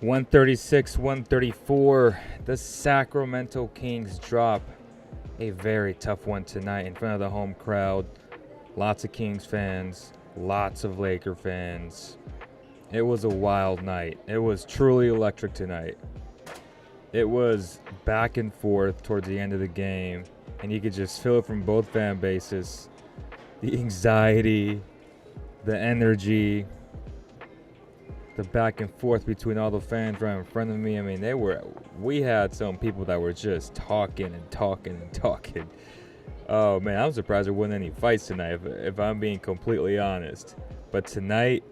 136-134. The Sacramento Kings drop a very tough one tonight in front of the home crowd. Lots of Kings fans, lots of Laker fans. It was a wild night. It was truly electric tonight. It was back and forth towards the end of the game, and you could just feel it from both fan bases. The anxiety, the energy, the back and forth between all the fans right in front of me. I mean, we had some people that were just talking and talking and talking. Oh man, I'm surprised there wasn't any fights tonight, if I'm being completely honest. But tonight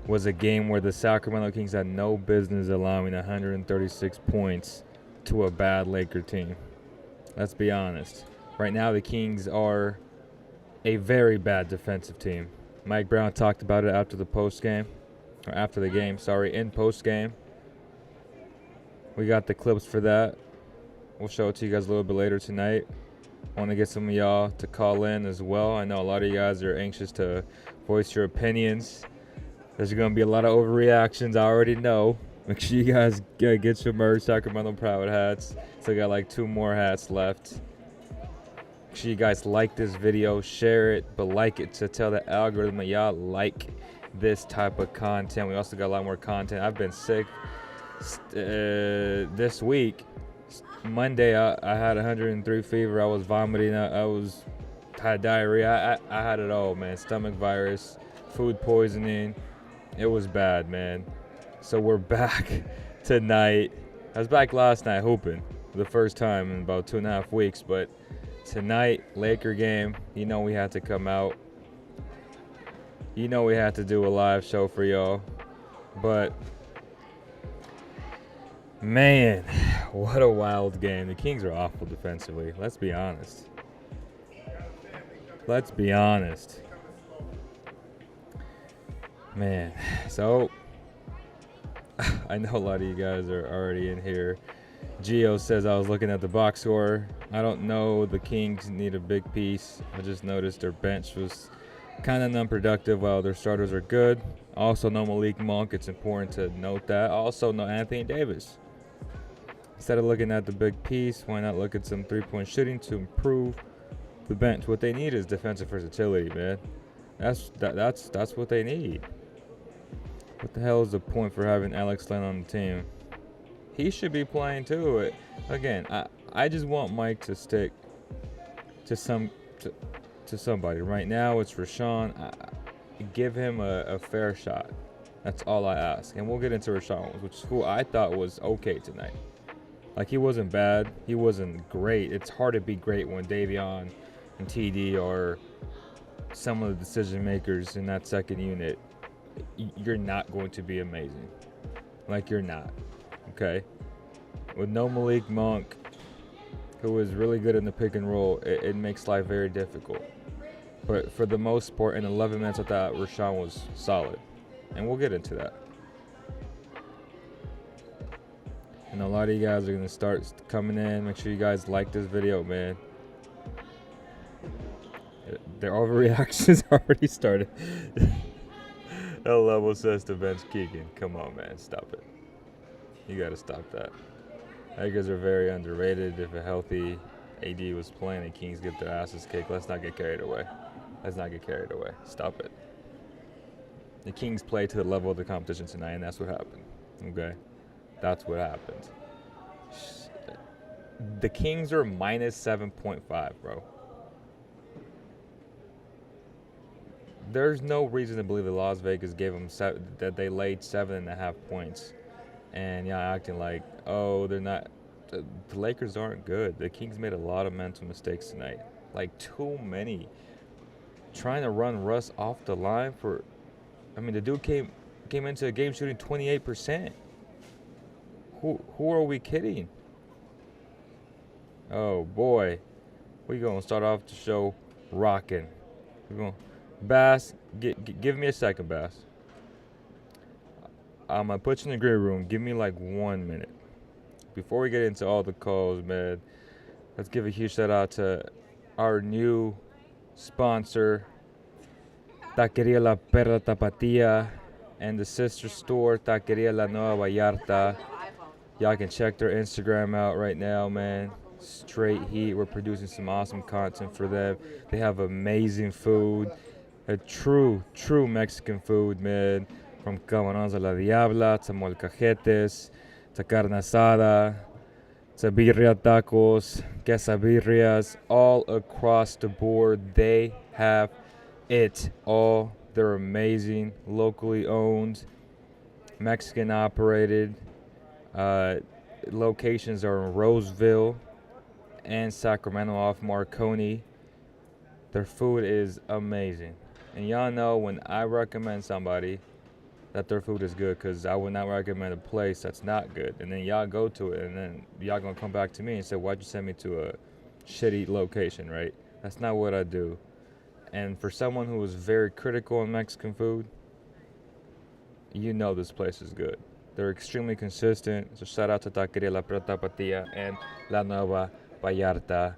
was a game where the Sacramento Kings had no business allowing 136 points to a bad Laker team. Let's be honest. Right now, the Kings are a very bad defensive team. Mike Brown talked about it after the game, in post-game. We got the clips for that. We'll show it to you guys a little bit later tonight. I want to get some of y'all to call in as well. I know a lot of you guys are anxious to voice your opinions. There's going to be a lot of overreactions, I already know. Make sure you guys get your merch, Sacramento Proud hats. Still got like 2 more hats left. Make sure you guys like this video, share it, but like it to tell the algorithm that y'all like this type of content. We also got a lot more content. I've been sick this week. Monday, I had 103 fever. I was vomiting. I had diarrhea. I had it all, man. Stomach virus, food poisoning. It was bad, man. So we're back tonight. I was back last night hooping for the first time in about 2.5 weeks, but tonight, Laker game, you know we had to come out. You know we had to do a live show for y'all. But, man, what a wild game. The Kings are awful defensively. Let's be honest. Man, so I know a lot of you guys are already in here. Gio says I was looking at the box score. I don't know. The Kings need a big piece. I just noticed their bench was kind of unproductive while their starters are good. Also, no Malik Monk. It's important to note that. Also, no Anthony Davis. Instead of looking at the big piece, why not look at some three-point shooting to improve the bench? What they need is defensive versatility, man. That's what they need. What the hell is the point for having Alex Len on the team? He should be playing too. Again, I just want Mike to stick to somebody. Right now, it's Rashawn. Give him a fair shot. That's all I ask. And we'll get into Rashawn, which is who I thought was okay tonight. Like, he wasn't bad. He wasn't great. It's hard to be great when Davion and TD are some of the decision makers in that second unit. You're not going to be amazing. Like, you're not. Okay? With no Malik Monk, who is really good in the pick and roll, it makes life very difficult. But for the most part, in 11 minutes, I thought Rashawn was solid. And we'll get into that. And a lot of you guys are going to start coming in. Make sure you guys like this video, man. Their overreactions already started. El Level says to bench Keegan. Come on, man. Stop it. You got to stop that. Lakers are very underrated. If a healthy AD was playing, the Kings get their asses kicked. Let's not get carried away. Stop it. The Kings play to the level of the competition tonight, and that's what happened. Okay? That's what happened. The Kings are minus 7.5, bro. There's no reason to believe that Las Vegas gave them that they laid 7.5 points. And y'all acting like, oh, they're not. The Lakers aren't good. The Kings made a lot of mental mistakes tonight. Like, too many. Trying to run Russ off the line for. I mean, the dude came into the game shooting 28%. Who are we kidding? Oh boy, we gonna start off the show rocking. We're going, Bass, give me a second, Bass. I'm gonna put you in the green room. Give me like 1 minute. Before we get into all the calls, man, let's give a huge shout out to our new sponsor, Taqueria La Perla Tapatía. and the sister store, Taqueria La Nueva Vallarta. Y'all can check their Instagram out right now, man. Straight heat. We're producing some awesome content for them. They have amazing food. A true Mexican food, man. From camarones a la diabla to molcajetes to carne asada to birria tacos, quesabirrias, all across the board. They have it all. They're amazing, locally owned, Mexican operated. Locations are in Roseville and Sacramento off Marconi. Their food is amazing. And y'all know when I recommend somebody that their food is good, because I would not recommend a place that's not good. And then y'all go to it and then y'all gonna come back to me and say, why'd you send me to a shitty location, right? That's not what I do. And for someone who is very critical on Mexican food, you know this place is good. They're extremely consistent. So shout out to Taqueria La Preta Patilla and La Nueva Vallarta.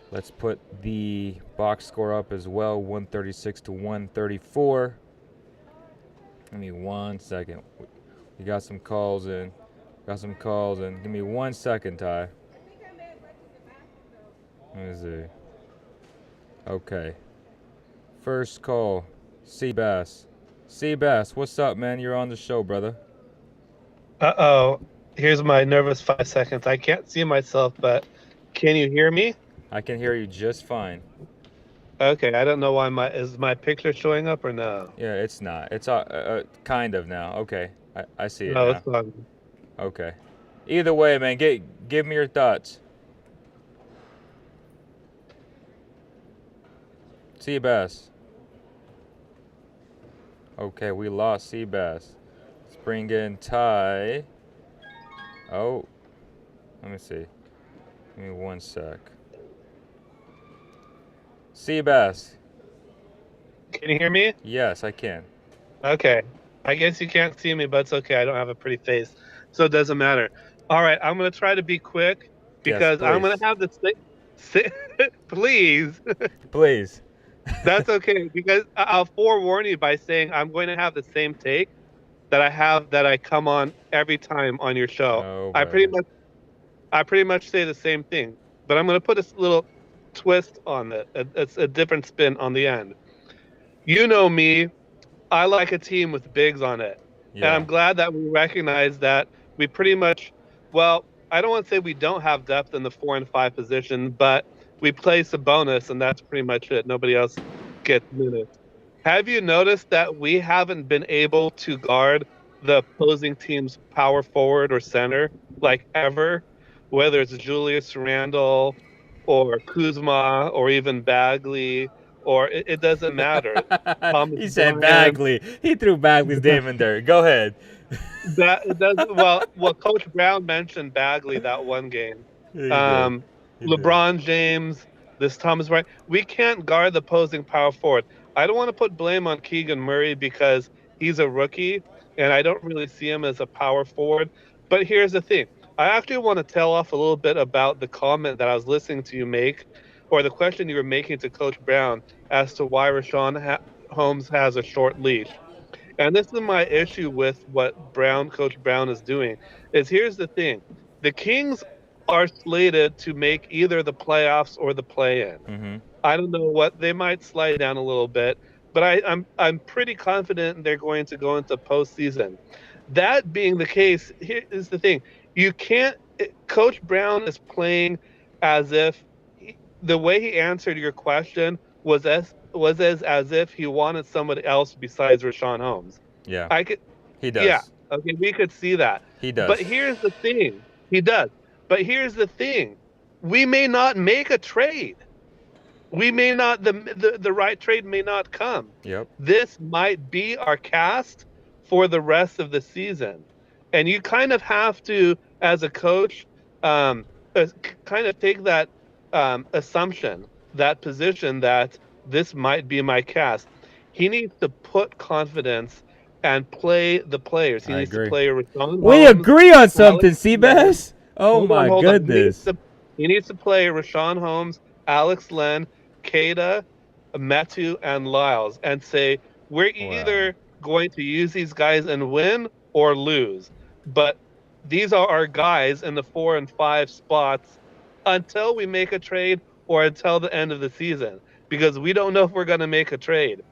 Let's put the box score up as well, 136 to 134. Give me 1 second. We got some calls in. Give me 1 second, Ty. Let me see. Okay. First call, Seabass. Seabass, what's up, man? You're on the show, brother. Uh-oh. Here's my nervous 5 seconds. I can't see myself, but can you hear me? I can hear you just fine. Okay, I don't know why is my picture showing up or no? Yeah, it's not. It's kind of now. Okay, I see it No, now. it's fine. Okay. Either way, man, give me your thoughts. Seabass. Okay, we lost Seabass. Let's bring in Ty. Oh, let me see. Give me 1 sec. Seabass. Can you hear me? Yes, I can. Okay. I guess you can't see me, but it's okay. I don't have a pretty face, so it doesn't matter. All right, I'm going to try to be quick Yes, because I'm going please. to have this thing. Please. Please. That's okay because I'll forewarn you by saying I'm going to have the same take that I have that I come on every time on your show. Oh, I pretty brother. much I pretty much say the same thing, but I'm going to put a little twist on it. It's a different spin on the end. You know me, I like a team with bigs on it. And Yeah. I'm glad that we recognize that we pretty much, well, I don't want to say we don't have depth in the 4 and 5 position, but we play Sabonis, and that's pretty much it. Nobody else gets minutes. Have you noticed that we haven't been able to guard the opposing team's power forward or center like ever? Whether it's Julius Randle or Kuzma or even Bagley, or it doesn't matter. Thomas He said Bryant. Bagley. He threw Bagley's name in there. Go ahead. That it does well. Coach Brown mentioned Bagley that one game. Yeah, he did. Um, He did. LeBron James, this Thomas Bryant. We can't guard the opposing power forward. I don't want to put blame on Keegan Murray because he's a rookie and I don't really see him as a power forward. But here's the thing: I actually want to tell off a little bit about the comment that I was listening to you make, or the question you were making to Coach Brown as to why Holmes has a short leash. And this is my issue with what Coach Brown is doing. Is here's the thing: the Kings are slated to make either the playoffs or the play-in. Mm-hmm. I don't know what they might slide down a little bit, but I'm pretty confident they're going to go into postseason. That being the case, here is the thing: you can't. Coach Brown is playing as if the way he answered your question was as if he wanted somebody else besides Rashawn Holmes. Yeah, I could, he yeah, does. okay, we could see that. He But does. here's the thing: he does. But here's the thing: we may not make a trade. We may not the right trade may not come. Yep. This might be our cast for the rest of the season, and you kind of have to, as a coach, um, kind of take that assumption, that position that this might be my cast. He needs to put confidence and play the players. He I needs to agree. play Rashawn We Holmes, agree on something, Alex Len. Seabass. Oh Hold on, my hold on. goodness. He needs to play Rashawn Holmes, Alex Len, Kada, Metu, and Lyles, and say we're Wow. either going to use these guys and win or lose. But these are our guys in the 4 and 5 spots until we make a trade or until the end of the season because we don't know if we're going to make a trade.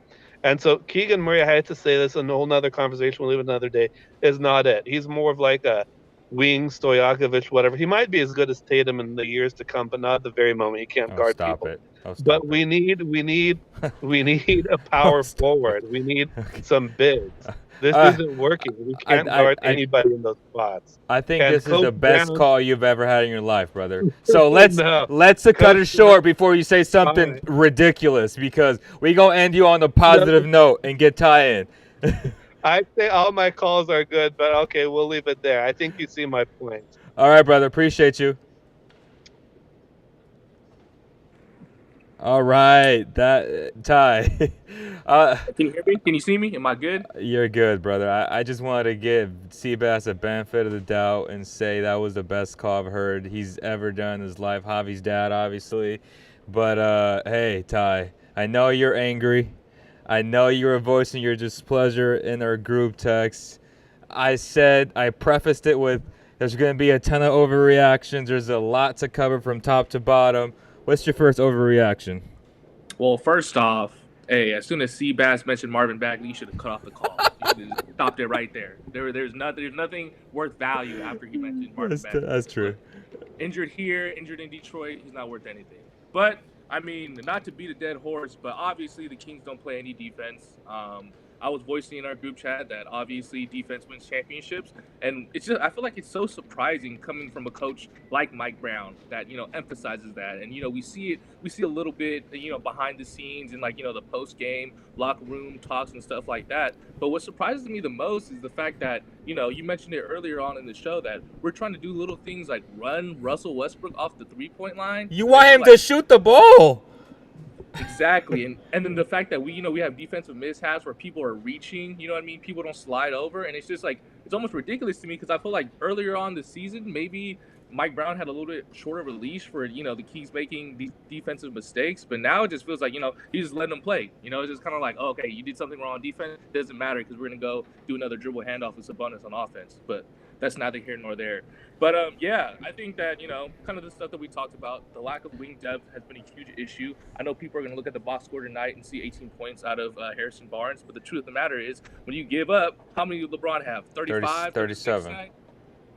And so Keegan Murray, I had to say this in a whole nother conversation, we'll leave it another day, is not it. He's more of like a wing, Stojakovic, whatever. He might be as good as Tatum in the years to come, but not at the very moment. He can't Oh, guard stop people. it. Oh, But stop it. we need a Oh, power stop it. forward. We need Okay. some bigs. This Uh, isn't working. We I, can't I, guard I, anybody in those spots. I think And this is Coach the best Brown, call you've ever had in your life, brother. So no, let's cut Coach it Brown, short before you say all something right. ridiculous because we gonna end you on a No, positive note and get tie in. I say all my calls are good, but okay, we'll leave it there. I think you see my point. All right, brother. Appreciate you. All right, that Ty. Can you hear me? Can you see me? Am I good? You're good, brother. I just wanted to give Seabass a benefit of the doubt and say that was the best call I've heard he's ever done in his life. Javi's dad, obviously. But hey, Ty, I know you're angry. I know you were voicing your displeasure in our group text. I prefaced it with there's going to be a ton of overreactions. There's a lot to cover from top to bottom. What's your first overreaction? Well, first off, hey, as soon as Seabass mentioned Marvin Bagley, you should have cut off the call. You should have stopped it right there. There's nothing worth value after he mentioned Marvin Bagley. That's true. Injured here, injured in Detroit, he's not worth anything. But I mean, not to beat a dead horse, but obviously the Kings don't play any defense. I was voicing in our group chat that obviously defense wins championships, and it's just I feel like it's so surprising coming from a coach like Mike Brown that emphasizes that, and we see a little bit behind the scenes and the post game locker room talks and stuff like that. But what surprises me the most is the fact that you mentioned it earlier on in the show that we're trying to do little things like run Russell Westbrook off the 3-point line. You want And him we're to shoot the ball. exactly, and then the fact that we have defensive mishaps where people are reaching, people don't slide over, and it's just like it's almost ridiculous to me because I feel like earlier on the season maybe Mike Brown had a little bit shorter of a leash for the Kings making these defensive mistakes, but now it just feels like he's just letting them play. It's just kind of like, oh, okay, you did something wrong on defense, doesn't matter because we're gonna go do another dribble handoff with Sabonis on offense, but that's neither here nor there. But yeah, I think that kind of the stuff that we talked about, the lack of wing depth has been a huge issue. I know people are going to look at the box score tonight and see 18 points out of Harrison Barnes, but the truth of the matter is, when you give up, how many did LeBron have? 35, 37.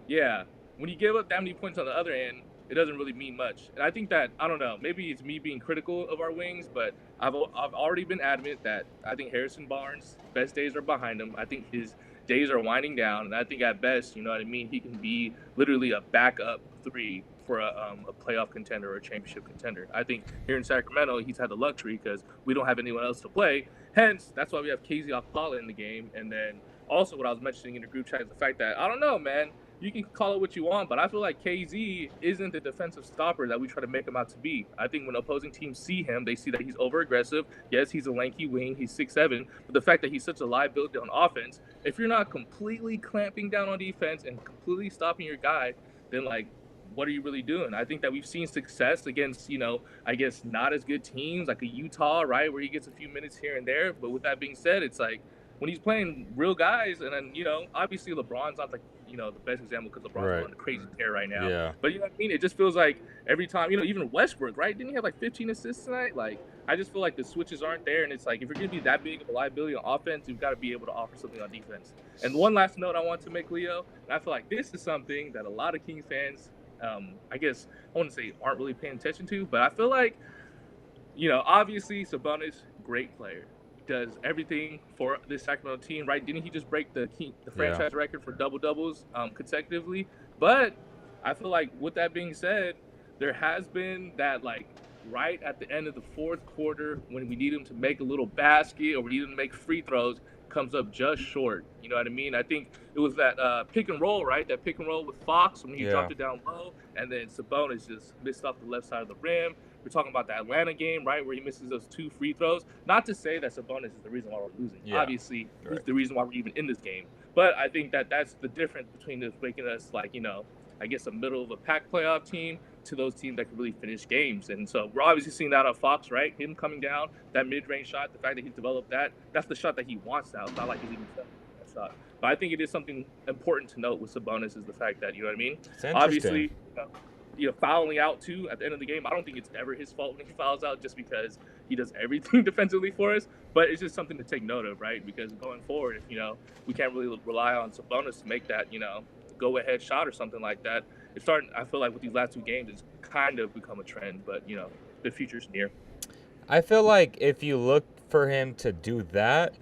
Yeah, when you give up that many points on the other end, it doesn't really mean much. And I think that I don't know, maybe it's me being critical of our wings, but I've already been adamant that I think Harrison Barnes' best days are behind him. I think his days are winding down, and I think at best, he can be literally a backup three for a playoff contender or a championship contender. I think here in Sacramento, he's had the luxury because we don't have anyone else to play. Hence, that's why we have KZ Okpala in the game. And then also what I was mentioning in the group chat is the fact that, I don't know, man, you can call it what you want, but I feel like KZ isn't the defensive stopper that we try to make him out to be. I think when opposing teams see him, they see that he's over-aggressive. Yes, he's a lanky wing. He's 6'7", but the fact that he's such a liability on offense, if you're not completely clamping down on defense and completely stopping your guy, then, what are you really doing? I think that we've seen success against, I guess not as good teams like a Utah, right, where he gets a few minutes here and there. But with that being said, it's like when he's playing real guys, and then, obviously LeBron's not the best example because LeBron's on a crazy tear right now. Yeah. But you know what I mean? It just feels like every time, even Westbrook, right? Didn't he have 15 assists tonight? I just feel like the switches aren't there, and it's like if you're going to be that big of a liability on offense, you've got to be able to offer something on defense. And one last note I want to make, Leo, and I feel like this is something that a lot of Kings fans, I guess I want to say aren't really paying attention to, but I feel like, obviously Sabonis, great player, does everything for this Sacramento team, right? Didn't he just break the franchise record for double doubles consecutively? But I feel like with that being said, there has been that right at the end of the fourth quarter when we need him to make a little basket or we need him to make free throws, comes up just short. You know what I mean? I think it was that pick and roll, right? That pick and roll with Fox when he dropped it down low, and then Sabonis just missed off the left side of the rim. We're talking about the Atlanta game, right, where he misses those 2 free throws. Not to say that Sabonis is the reason why we're losing. Yeah, obviously, he's the reason why we're even in this game. But I think that that's the difference between this making us I guess a middle of a pack playoff team to those teams that can really finish games. And so we're obviously seeing that on Fox, right? Him coming down, that mid-range shot, the fact that he's developed that's the shot that he wants now. It's not like he's even settling for that shot. But I think it is something important to note with Sabonis is the fact that, you know what I mean? It's interesting. Obviously, fouling out too at the end of the game. I don't think it's ever his fault when he fouls out, just because he does everything defensively for us. But it's just something to take note of, right? Because going forward, if we can't really rely on Sabonis to make that go ahead shot or something like that. It's starting. I feel like with these last two games, it's kind of become a trend. But the future's near. I feel like if you look for him to do that,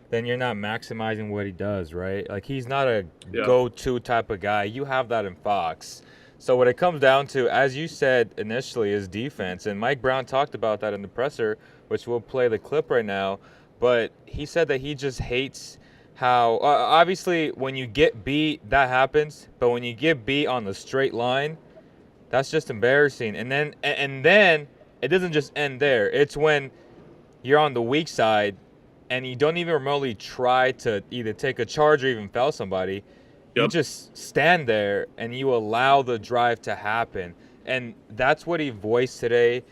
then you're not maximizing what he does, right? Like, he's not a go-to type of guy. You have that in Fox. So what it comes down to, as you said initially, is defense. And Mike Brown talked about that in the presser, which we'll play the clip right now. But he said that he just hates how obviously when you get beat, that happens. But when you get beat on the straight line, that's just embarrassing. And then it doesn't just end there. It's when you're on the weak side and you don't even remotely try to either take a charge or even foul somebody. You just stand there and you allow the drive to happen. And that's what he voiced today.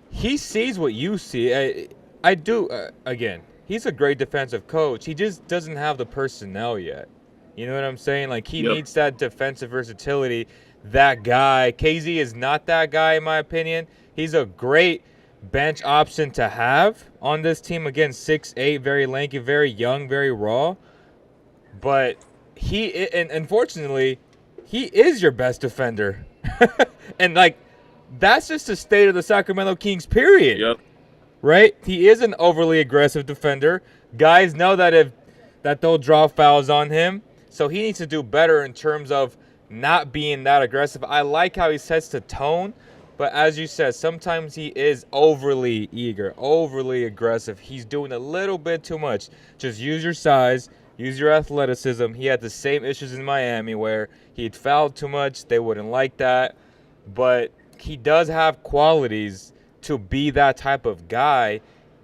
He sees what you see. I do. Again, he's a great defensive coach. He just doesn't have the personnel yet. You know what I'm saying? Like, he needs that defensive versatility. That guy. KZ is not that guy, in my opinion. He's a great bench option to have on this team. Again, 6'8", very lanky, very young, very raw. But and unfortunately, he is your best defender. And, like, that's just the state of the Sacramento Kings, period. Yep. Right? He is an overly aggressive defender. Guys know that they'll draw fouls on him. So he needs to do better in terms of not being that aggressive. I like how he sets the tone. But as you said, sometimes he is overly eager, overly aggressive. He's doing a little bit too much. Just use your size. Use your athleticism. He had the same issues in Miami where he'd fouled too much. They wouldn't like that. But he does have qualities to be that type of guy.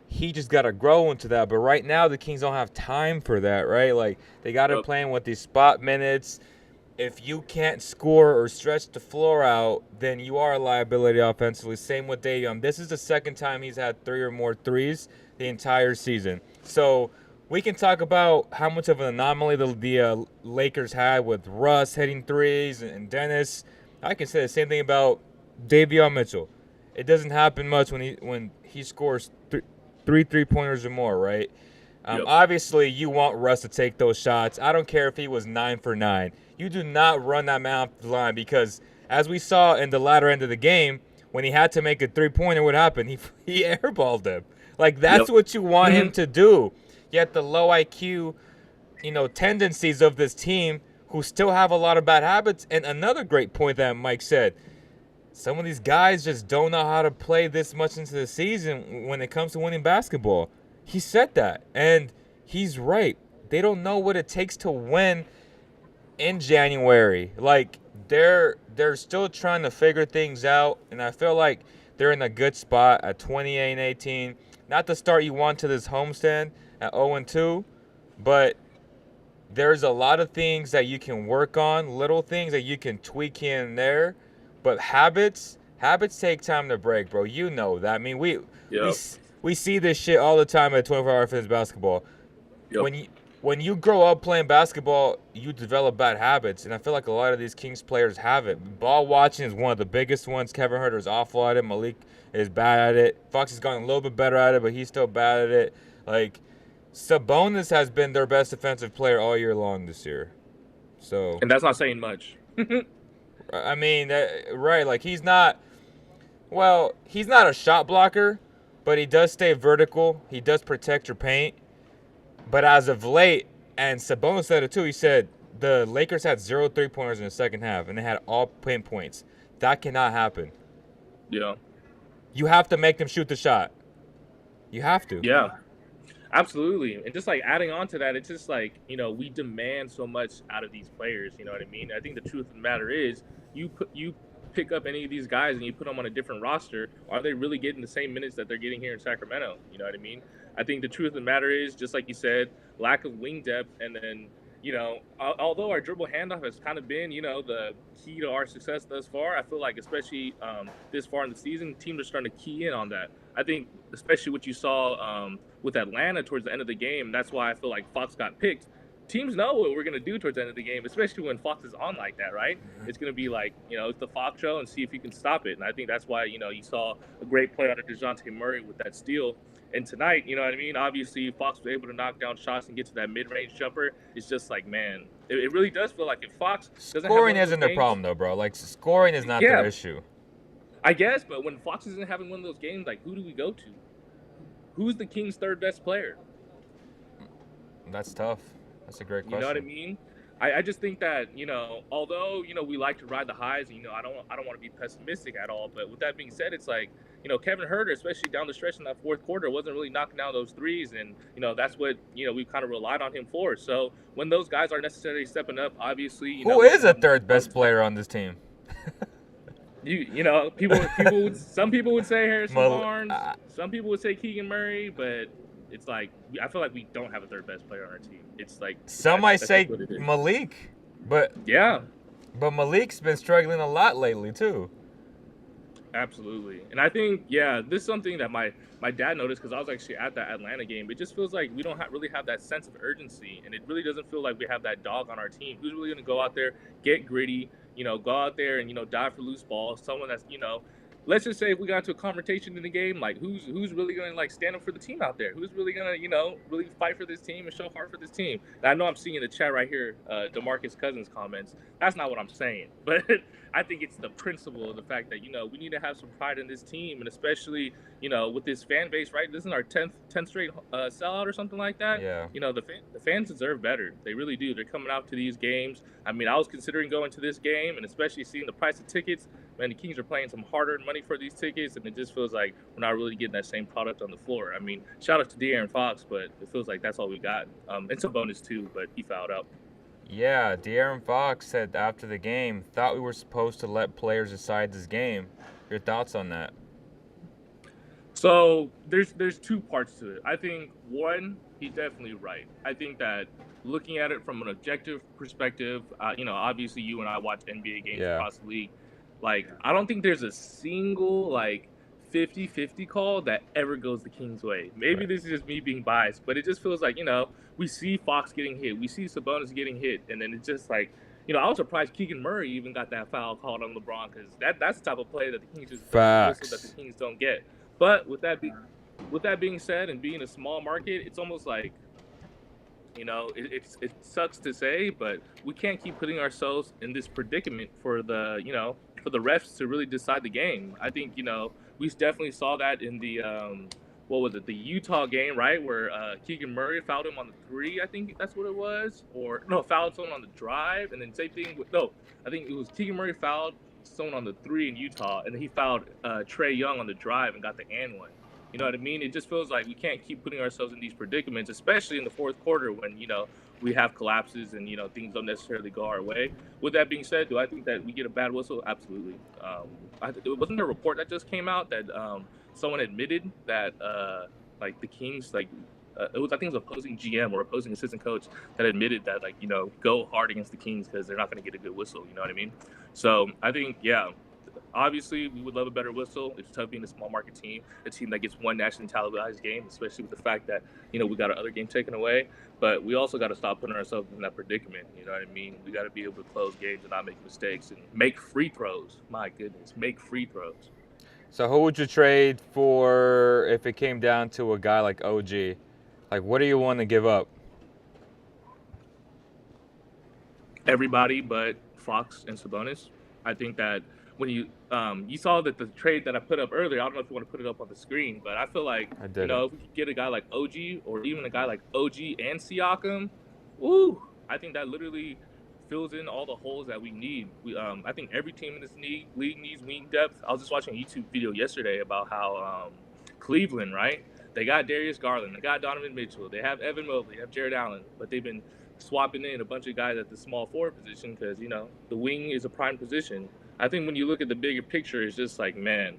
He just got to grow into that. But right now, the Kings don't have time for that, right? Like, they got to play with these spot minutes. If you can't score or stretch the floor out, then you are a liability offensively. Same with Davion. This is the second time he's had 3 or more threes the entire season. So we can talk about how much of an anomaly the Lakers had with Russ hitting threes and Dennis. I can say the same thing about Davion Mitchell. It doesn't happen much when he scores three 3-pointers or more, right? Obviously, you want Russ to take those shots. I don't care if he was 9 for 9. You do not run that man off the line because, as we saw in the latter end of the game, when he had to make a 3-pointer, what happened? He airballed him. Like, that's what you want him to do. Yet the low IQ, tendencies of this team, who still have a lot of bad habits. And another great point that Mike said, some of these guys just don't know how to play this much into the season when it comes to winning basketball. He said that, and he's right. They don't know what it takes to win in January. Like, they're still trying to figure things out, and I feel like they're in a good spot at 28-18. Not the start you want to this homestand at 0-2, but there's a lot of things that you can work on, little things that you can tweak here and there. But habits take time to break, bro. You know that. I mean, we see this shit all the time at 24-hour fitness basketball. When you grow up playing basketball, you develop bad habits, and I feel like a lot of these Kings players have it. Ball watching is one of the biggest ones. Kevin Huerter is awful at it. Malik is bad at it. Fox has gotten a little bit better at it, but he's still bad at it. Like, Sabonis has been their best defensive player all year long this year. So, and that's not saying much. I mean, right, like, he's not a shot blocker, but he does stay vertical. He does protect your paint. But as of late, and Sabonis said it too, he said the Lakers had 0 3-pointers in the second half, and they had all paint points. That cannot happen. Yeah. You have to make them shoot the shot. You have to. Yeah. Absolutely. And just like adding on to that, it's just like, we demand so much out of these players, you know what I mean? I think the truth of the matter is you pick up any of these guys and you put them on a different roster, are they really getting the same minutes that they're getting here in Sacramento? You know what I mean? I think the truth of the matter is, just like you said, lack of wing depth, and then you know, although our dribble handoff has kind of been, you know, the key to our success thus far, I feel like especially this far in the season, teams are starting to key in on that. I think especially what you saw with Atlanta towards the end of the game, that's why I feel like Fox got picked. Teams know what we're going to do towards the end of the game, especially when Fox is on like that, right? It's going to be like, you know, it's the Fox show and see if you can stop it. And I think that's why, you know, you saw a great play under DeJounte Murray with that steal. And tonight, you know what I mean? Obviously, Fox was able to knock down shots and get to that mid-range jumper. It's just like, man, it really does feel like if Fox doesn't have Scoring one of isn't those their problem, though, bro. Like, scoring is not Yeah. their issue. I guess, but when Fox isn't having one of those games, like, who do we go to? Who's the Kings' third best player? That's tough. That's a great question. You know what I mean? I just think that, you know, although, you know, we like to ride the highs, and, you know, I don't want to be pessimistic at all. But with that being said, it's like, you know, Kevin Huerter, especially down the stretch in that fourth quarter, wasn't really knocking down those threes. And, you know, that's what, you know, we've kind of relied on him for. So when those guys aren't necessarily stepping up, obviously, you know. Who is the third best player on this team? You know, some people would say Harrison Barnes. Some people would say Keegan Murray, but it's like, I feel like we don't have a third best player on our team. It's like some might say Malik, but yeah, but Malik's been struggling a lot lately too. Absolutely, and I think this is something that my dad noticed because I was actually at that Atlanta game. It just feels like we don't really have that sense of urgency, and it really doesn't feel like we have that dog on our team. Who's really going to go out there, get gritty, you know, go out there and, you know, dive for loose balls? Someone that's, you know, let's just say if we got into a confrontation in the game, like who's really going to like stand up for the team out there? Who's really going to, you know, really fight for this team and show heart for this team? And I know I'm seeing in the chat right here, DeMarcus Cousins comments. That's not what I'm saying, but I think it's the principle of the fact that, you know, we need to have some pride in this team, and especially, you know, with this fan base, right? This is our 10th straight sellout or something like that. Yeah. You know, the fans deserve better. They really do. They're coming out to these games. I mean, I was considering going to this game, and especially seeing the price of tickets. Man, the Kings are playing some hard-earned money for these tickets, and it just feels like we're not really getting that same product on the floor. I mean, shout out to De'Aaron Fox, but it feels like that's all we got. And some bonus too, but he fouled out. Yeah, De'Aaron Fox said after the game, thought we were supposed to let players decide this game. Your thoughts on that? So there's two parts to it. I think one, he's definitely right. I think that looking at it from an objective perspective, you know, obviously you and I watch NBA games across the league. Like, I don't think there's a single, like, 50-50 call that ever goes the Kings' way. Maybe this is just me being biased, but it just feels like, you know, we see Fox getting hit. We see Sabonis getting hit. And then it's just like, you know, I was surprised Keegan Murray even got that foul called on LeBron, because that's the type of play that the Kings just that the Kings don't get. But with that being said, and being a small market, it's almost like, you know, it sucks to say, but we can't keep putting ourselves in this predicament for the, you know, for the refs to really decide the game. I think, you know, we definitely saw that in the the Utah game, right, where Keegan Murray fouled him on the three, I think that's what it was, or no, fouled someone on the drive, and then same thing with I think it was Keegan Murray fouled someone on the three in Utah, and then he fouled Trae Young on the drive and got the and one. You know what I mean? It just feels like we can't keep putting ourselves in these predicaments, especially in the fourth quarter when, you know, we have collapses and, you know, things don't necessarily go our way. With that being said, do I think that we get a bad whistle? Absolutely. Wasn't there a report that just came out that someone admitted that, like, the Kings, like, I think it was opposing GM or opposing assistant coach that admitted that, like, you know, go hard against the Kings because they're not going to get a good whistle. You know what I mean? So I think, obviously, we would love a better whistle. It's tough being a small market team, a team that gets one nationally televised game, especially with the fact that, you know, we got our other game taken away. But we also got to stop putting ourselves in that predicament. You know what I mean? We got to be able to close games and not make mistakes and make free throws. My goodness, make free throws. So who would you trade for if it came down to a guy like OG? Like, what do you want to give up? Everybody but Fox and Sabonis. I think that when you saw that the trade that I put up earlier, I don't know if you want to put it up on the screen, but I feel like, you know, if we could get a guy like OG or even a guy like OG and Siakam, I think that literally fills in all the holes that we need. I think every team in this league needs wing depth. I was just watching a YouTube video yesterday about how Cleveland, right? They got Darius Garland, they got Donovan Mitchell, they have Evan Mobley, they have Jared Allen, but they've been swapping in a bunch of guys at the small forward position because, you know, the wing is a prime position. I think when you look at the bigger picture, it's just like, man,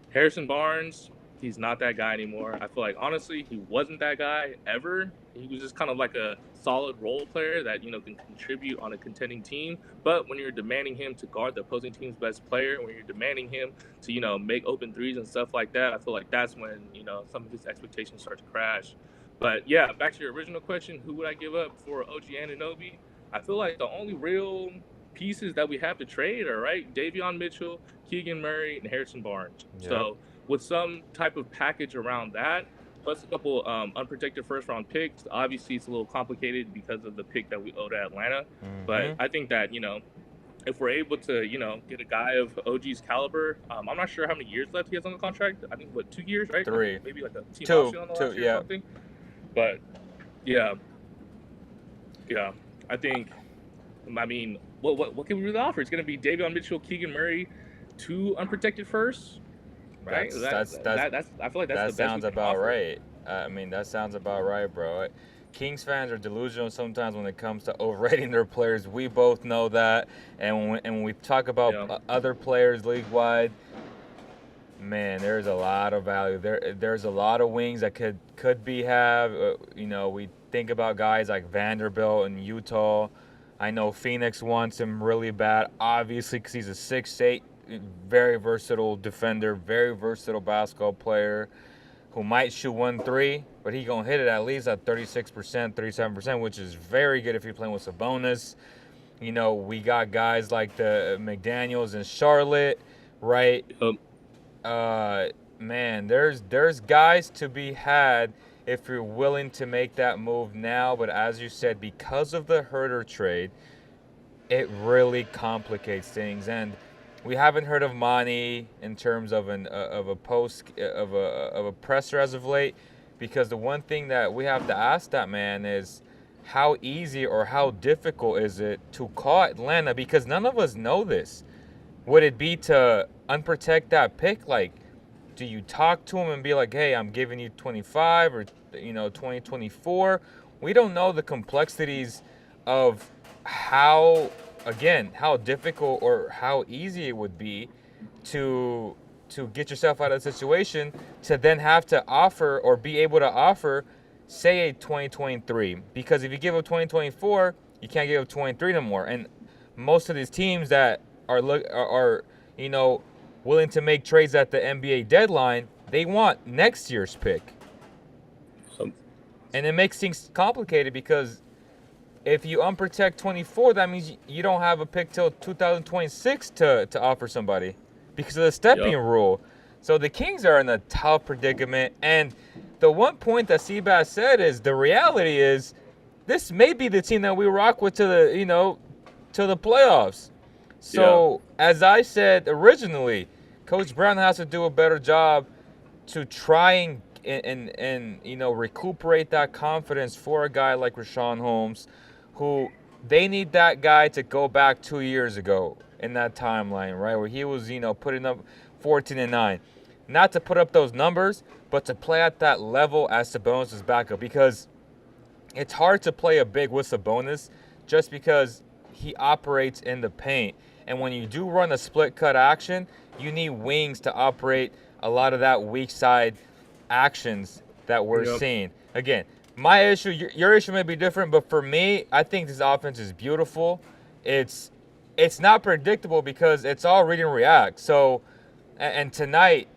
Harrison Barnes, he's not that guy anymore. I feel like, honestly, he wasn't that guy ever. He was just kind of like a solid role player that can contribute on a contending team. But when you're demanding him to guard the opposing team's best player, when you're demanding him to make open threes and stuff like that, I feel like that's when some of his expectations start to crash. But yeah, back to your original question, who would I give up for OG Anunoby? I feel like the only real pieces that we have to trade are Davion Mitchell, Keegan Murray, and Harrison Barnes. Yep. So with some type of package around that, plus a couple unprotected first-round picks. Obviously, it's a little complicated because of the pick that we owed to Atlanta. But I think that, if we're able to, get a guy of OG's caliber, I'm not sure how many years left he has on the contract. I think, 2 years, right? 3. Maybe like a team Two, option on the last year yeah. or something. But, yeah, I think, what can we really offer? It's going to be Davion Mitchell, Keegan Murray, 2 unprotected firsts. Right. That's I feel like that's the best. That sounds about right. That sounds about right, bro. Kings fans are delusional sometimes when it comes to overrating their players. We both know that, and when we talk about other players league wide, man, there's a lot of value. There's a lot of wings that could be have. We think about guys like Vanderbilt and Utah. I know Phoenix wants him really bad, obviously, because he's a 6'8". Very versatile defender, very versatile basketball player who might shoot 1-3, but he gonna hit it at least at 36%, 37%, which is very good if you're playing with Sabonis. We got guys like the McDaniels in Charlotte, right? Man, there's guys to be had if you're willing to make that move now. But as you said, because of the Herter trade, it really complicates things. And we haven't heard of Monty in terms of a presser as of late, because the one thing that we have to ask that man is how easy or how difficult is it to call Atlanta, because none of us know this. Would it be to unprotect that pick? Like, do you talk to him and be like, hey, I'm giving you 25 or 2024? We don't know the complexities of how difficult or how easy it would be to get yourself out of the situation to then have to offer or be able to offer, say, a 2023. Because if you give up 2024, you can't give up 23 no more. And most of these teams that are willing to make trades at the NBA deadline, they want next year's pick. And it makes things complicated, because if you unprotect 24, that means you don't have a pick till 2026 to offer somebody because of the stepping rule. So the Kings are in a tough predicament. And the one point that Seabass said is the reality is this may be the team that we rock with to the playoffs. So as I said originally, Coach Brown has to do a better job to try and recuperate that confidence for a guy like Richaun Holmes, who they need that guy to go back 2 years ago in that timeline, right, where he was, putting up 14-9. Not to put up those numbers, but to play at that level as Sabonis' backup, because it's hard to play a big with Sabonis just because he operates in the paint. And when you do run a split cut action, you need wings to operate a lot of that weak side actions that we're seeing. Again, my issue, your issue may be different, but for me, I think this offense is beautiful. It's not predictable because it's all read and react. So, and tonight,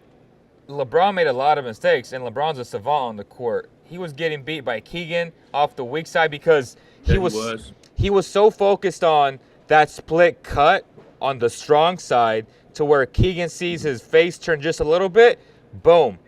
LeBron made a lot of mistakes, and LeBron's a savant on the court. He was getting beat by Keegan off the weak side because he was so focused on that split cut on the strong side to where Keegan sees his face turn just a little bit. Boom.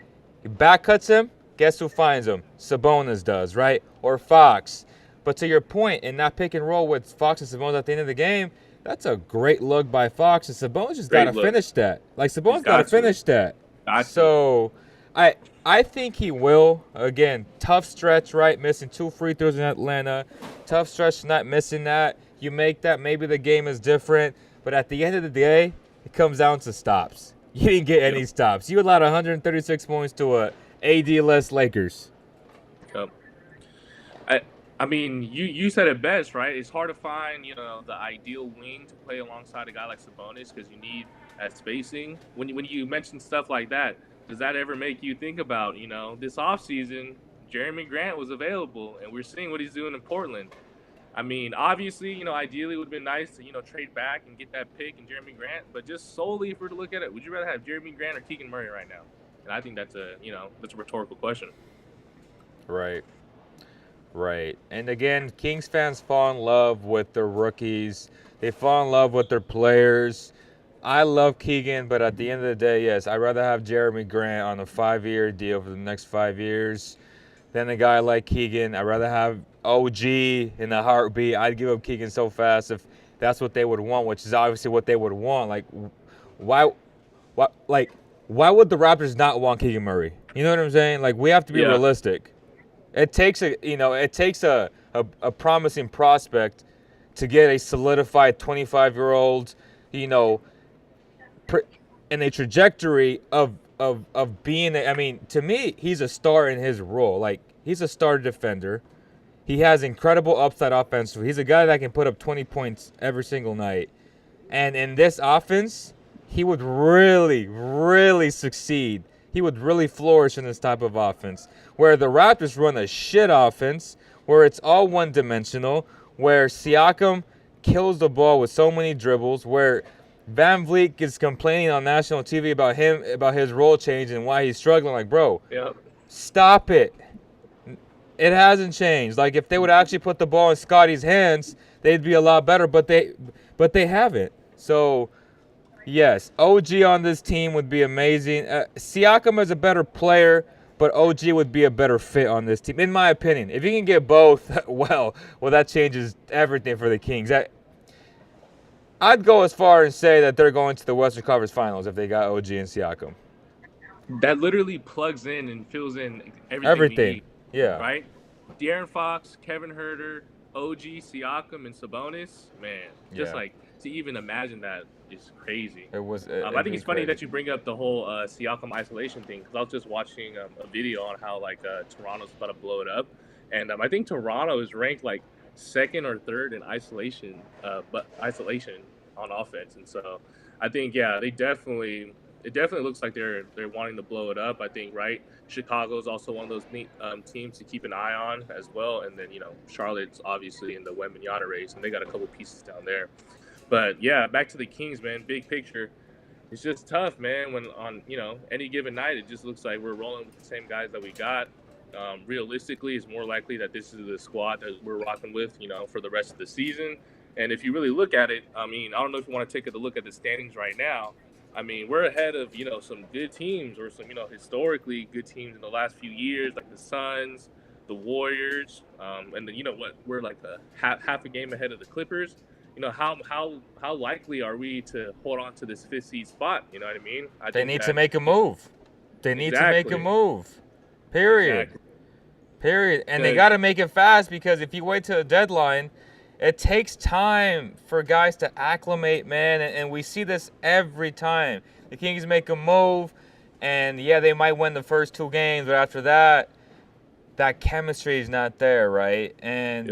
He back cuts him. Guess who finds him? Sabonis does, right? Or Fox. But to your point, in that pick and roll with Fox and Sabonis at the end of the game, that's a great look by Fox. And Sabonis just got to finish that. Like, Sabonis got to finish that. So I think he will. Again, tough stretch, right? Missing 2 free throws in Atlanta. Tough stretch, not missing that. You make that, maybe the game is different. But at the end of the day, it comes down to stops. You didn't get any stops. You allowed 136 points to a AD-less Lakers. Yep. I mean, you said it best, right? It's hard to find, the ideal wing to play alongside a guy like Sabonis because you need that spacing. When you mention stuff like that, does that ever make you think about, this offseason, Jeremy Grant was available, and we're seeing what he's doing in Portland. I mean, obviously, ideally it would have been nice to, trade back and get that pick and Jeremy Grant. But just solely if we're to look at it, would you rather have Jeremy Grant or Keegan Murray right now? And I think that's a rhetorical question. Right. Right. And again, Kings fans fall in love with their rookies. They fall in love with their players. I love Keegan, but at the end of the day, yes, I'd rather have Jeremy Grant on a 5-year deal for the next 5 years than a guy like Keegan. I'd rather have OG in a heartbeat. I'd give up Keegan so fast if that's what they would want, which is obviously what they would want. Like, why would the Raptors not want Keegan Murray? You know what I'm saying? Like, we have to be realistic. It takes a promising prospect to get a solidified 25-year-old, in a trajectory of being. I mean, to me, he's a star in his role. Like, he's a star defender. He has incredible upside offensively. He's a guy that can put up 20 points every single night. And in this offense, he would really, really succeed. He would really flourish in this type of offense. Where the Raptors run a shit offense, where it's all one-dimensional, where Siakam kills the ball with so many dribbles, where Van Vliet is complaining on national TV about his role change and why he's struggling. Like, bro, stop it. It hasn't changed. Like, if they would actually put the ball in Scotty's hands, they'd be a lot better, but they haven't. So, yes, OG on this team would be amazing. Siakam is a better player, but OG would be a better fit on this team, in my opinion. If you can get both, well, that changes everything for the Kings. I'd go as far as say that they're going to the Western Conference Finals if they got OG and Siakam. That literally plugs in and fills in everything. We need, yeah. Right? De'Aaron Fox, Kevin Huerter, OG, Siakam, and Sabonis. Man, just like to even imagine that is crazy. I think it's funny that you bring up the whole Siakam isolation thing, because I was just watching a video on how Toronto's about to blow it up, and I think Toronto is ranked like second or third in isolation on offense, and so I think it definitely looks like they're wanting to blow it up. I think Chicago is also one of those teams to keep an eye on as well, and then Charlotte's obviously in the Wembanyama race, and they got a couple pieces down there. But back to the Kings, man. Big picture, it's just tough, man. When on any given night, it just looks like we're rolling with the same guys that we got. Realistically, it's more likely that this is the squad that we're rocking with, for the rest of the season. And if you really look at it, I mean, I don't know if you want to take a look at the standings right now. I mean, we're ahead of, some good teams, or some, historically good teams in the last few years, like the Suns, the Warriors, and then, we're like half a game ahead of the Clippers. How likely are we to hold on to this 5th seed spot? You know what I mean? They need to make a move. They need to make a move. Period. And they got to make it fast, because if you wait till the deadline, it takes time for guys to acclimate, man. And we see this every time. The Kings make a move, and they might win the first 2 games, but after that chemistry is not there, right? And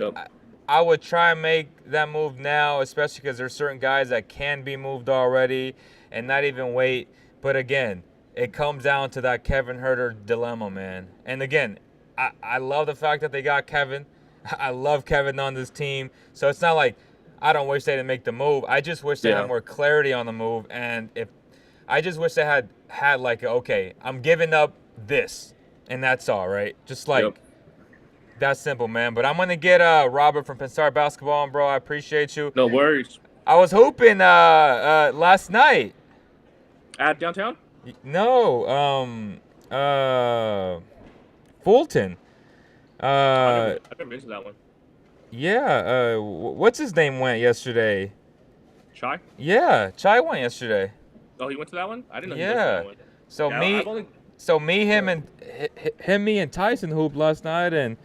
I would try and make that move now, especially because there's certain guys that can be moved already and not even wait. But again, it comes down to that Kevin Huerter dilemma, man. And again, I love the fact that they got Kevin. I love Kevin on this team. So it's not like I don't wish they didn't make the move. I just wish they had more clarity on the move. And I just wish they had like, okay, I'm giving up this, and that's all, right? Just like that's simple, man. But I'm gonna get Robert from Pensar Basketball on, bro. I appreciate you. No worries. I was hooping last night. At downtown? No, Fulton. I've never been to that one. Yeah, what's his name went yesterday? Chai? Yeah, Chai went yesterday. Oh, he went to that one? I didn't know he went to that one. So me and Tyson hooped last night, and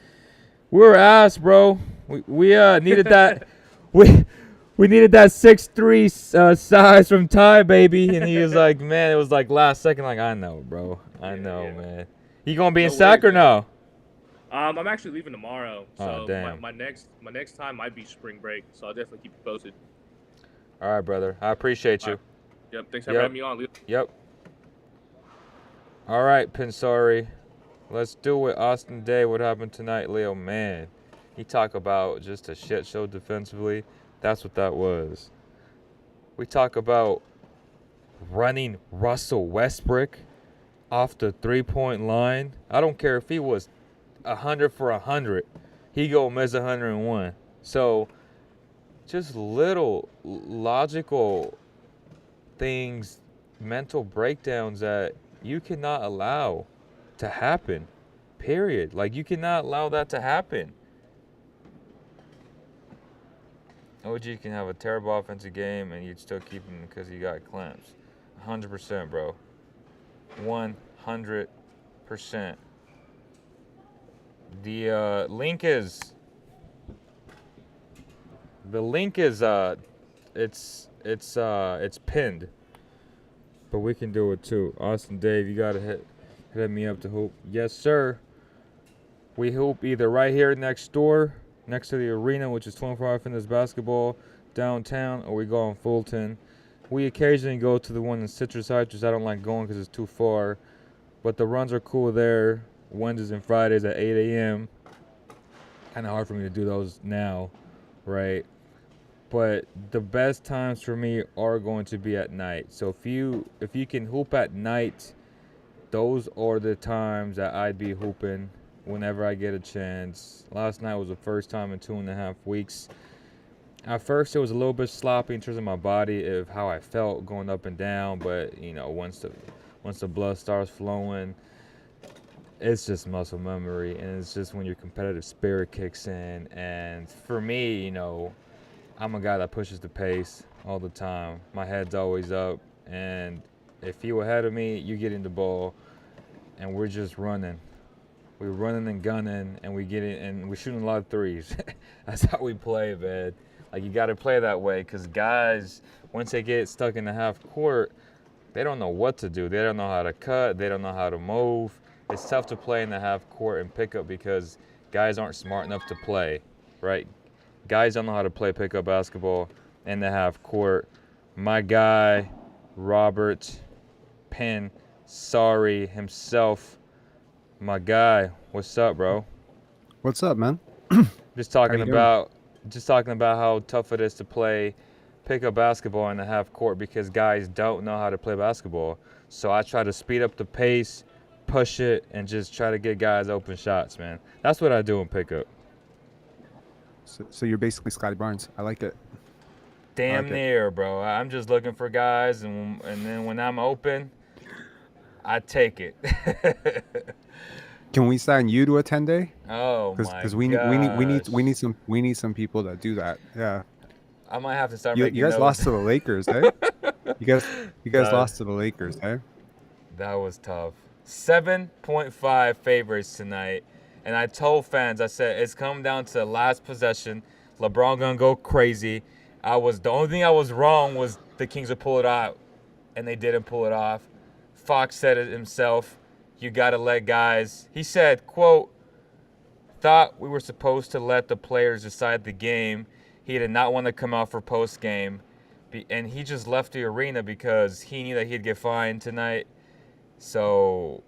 we were ass, bro. We needed that. We needed that 6'3" size from Ty, baby. And he was like, man, it was like last second. Like, I know, bro. I know, man. You gonna be in Sac or no? I'm actually leaving tomorrow. So damn. My next time might be spring break. So I'll definitely keep you posted. All right, brother. I appreciate you. Right. Yep. Thanks for having me on, Leo. Yep. All right, Pinsari. Let's do it. Austin Day, what happened tonight, Leo? Man, he talk about just a shit show defensively. That's what that was. We talk about running Russell Westbrook off the three-point line. I don't care if he was 100 for 100. He go miss 101. So just little logical things, mental breakdowns that you cannot allow to happen. Period. Like, you cannot allow that to happen. OG can have a terrible offensive game and you'd still keep him because he got clamps. 100%, bro. 100%. The link is it's pinned, but we can do it too. Austin Dave, you gotta hit me up to hoop. Yes, sir. We hoop either right here next door, next to the arena, which is 24-hour fitness basketball downtown, or we go on Fulton. We occasionally go to the one in Citrus Heights, which I don't like going because it's too far, but the runs are cool there. Wednesdays and Fridays at 8 a.m. Kind of hard for me to do those now, right? But the best times for me are going to be at night. So if you can hoop at night, those are the times that I'd be hooping whenever I get a chance. Last night was the first time in 2.5 weeks. At first, it was a little bit sloppy in terms of my body, of how I felt going up and down. But you know, once the blood starts flowing, it's just muscle memory, and it's just when your competitive spirit kicks in. And for me, you know, I'm a guy that pushes the pace all the time. My head's always up, and if you ahead of me, you get in the ball, and we're just running. We're running and gunning, and we get it, and we're shooting a lot of threes. That's how we play, man. Like, you got to play that way, because guys, once they get stuck in the half court, they don't know what to do. They don't know how to cut. They don't know how to move. It's tough to play in the half court and pick up because guys aren't smart enough to play, right? Guys don't know how to play pickup basketball in the half court. My guy, Robert Sorry himself, my guy, what's up, bro? What's up, man? Just talking about how tough it is to play pickup basketball in the half court because guys don't know how to play basketball. So I try to speed up the pace, push it, and just try to get guys open shots, man. That's what I do in pickup. So you're basically Scotty Barnes. I like it. Damn near, bro. I'm just looking for guys, and then when I'm open, I take it. Can we sign you to a 10-day? Oh my! Because we need some people that do that. Yeah. I might have to start you making. You guys those. lost to the Lakers, eh? You guys lost to the Lakers, eh? That was tough. 7.5 favorites tonight, and I told fans, I said it's come down to the last possession. LeBron gonna go crazy. The only thing I was wrong was the Kings would pull it out, and they didn't pull it off. Fox said it himself. You got to let guys. He said, quote, thought we were supposed to let the players decide the game. He did not want to come out for post game, and he just left the arena because he knew that he'd get fined tonight. So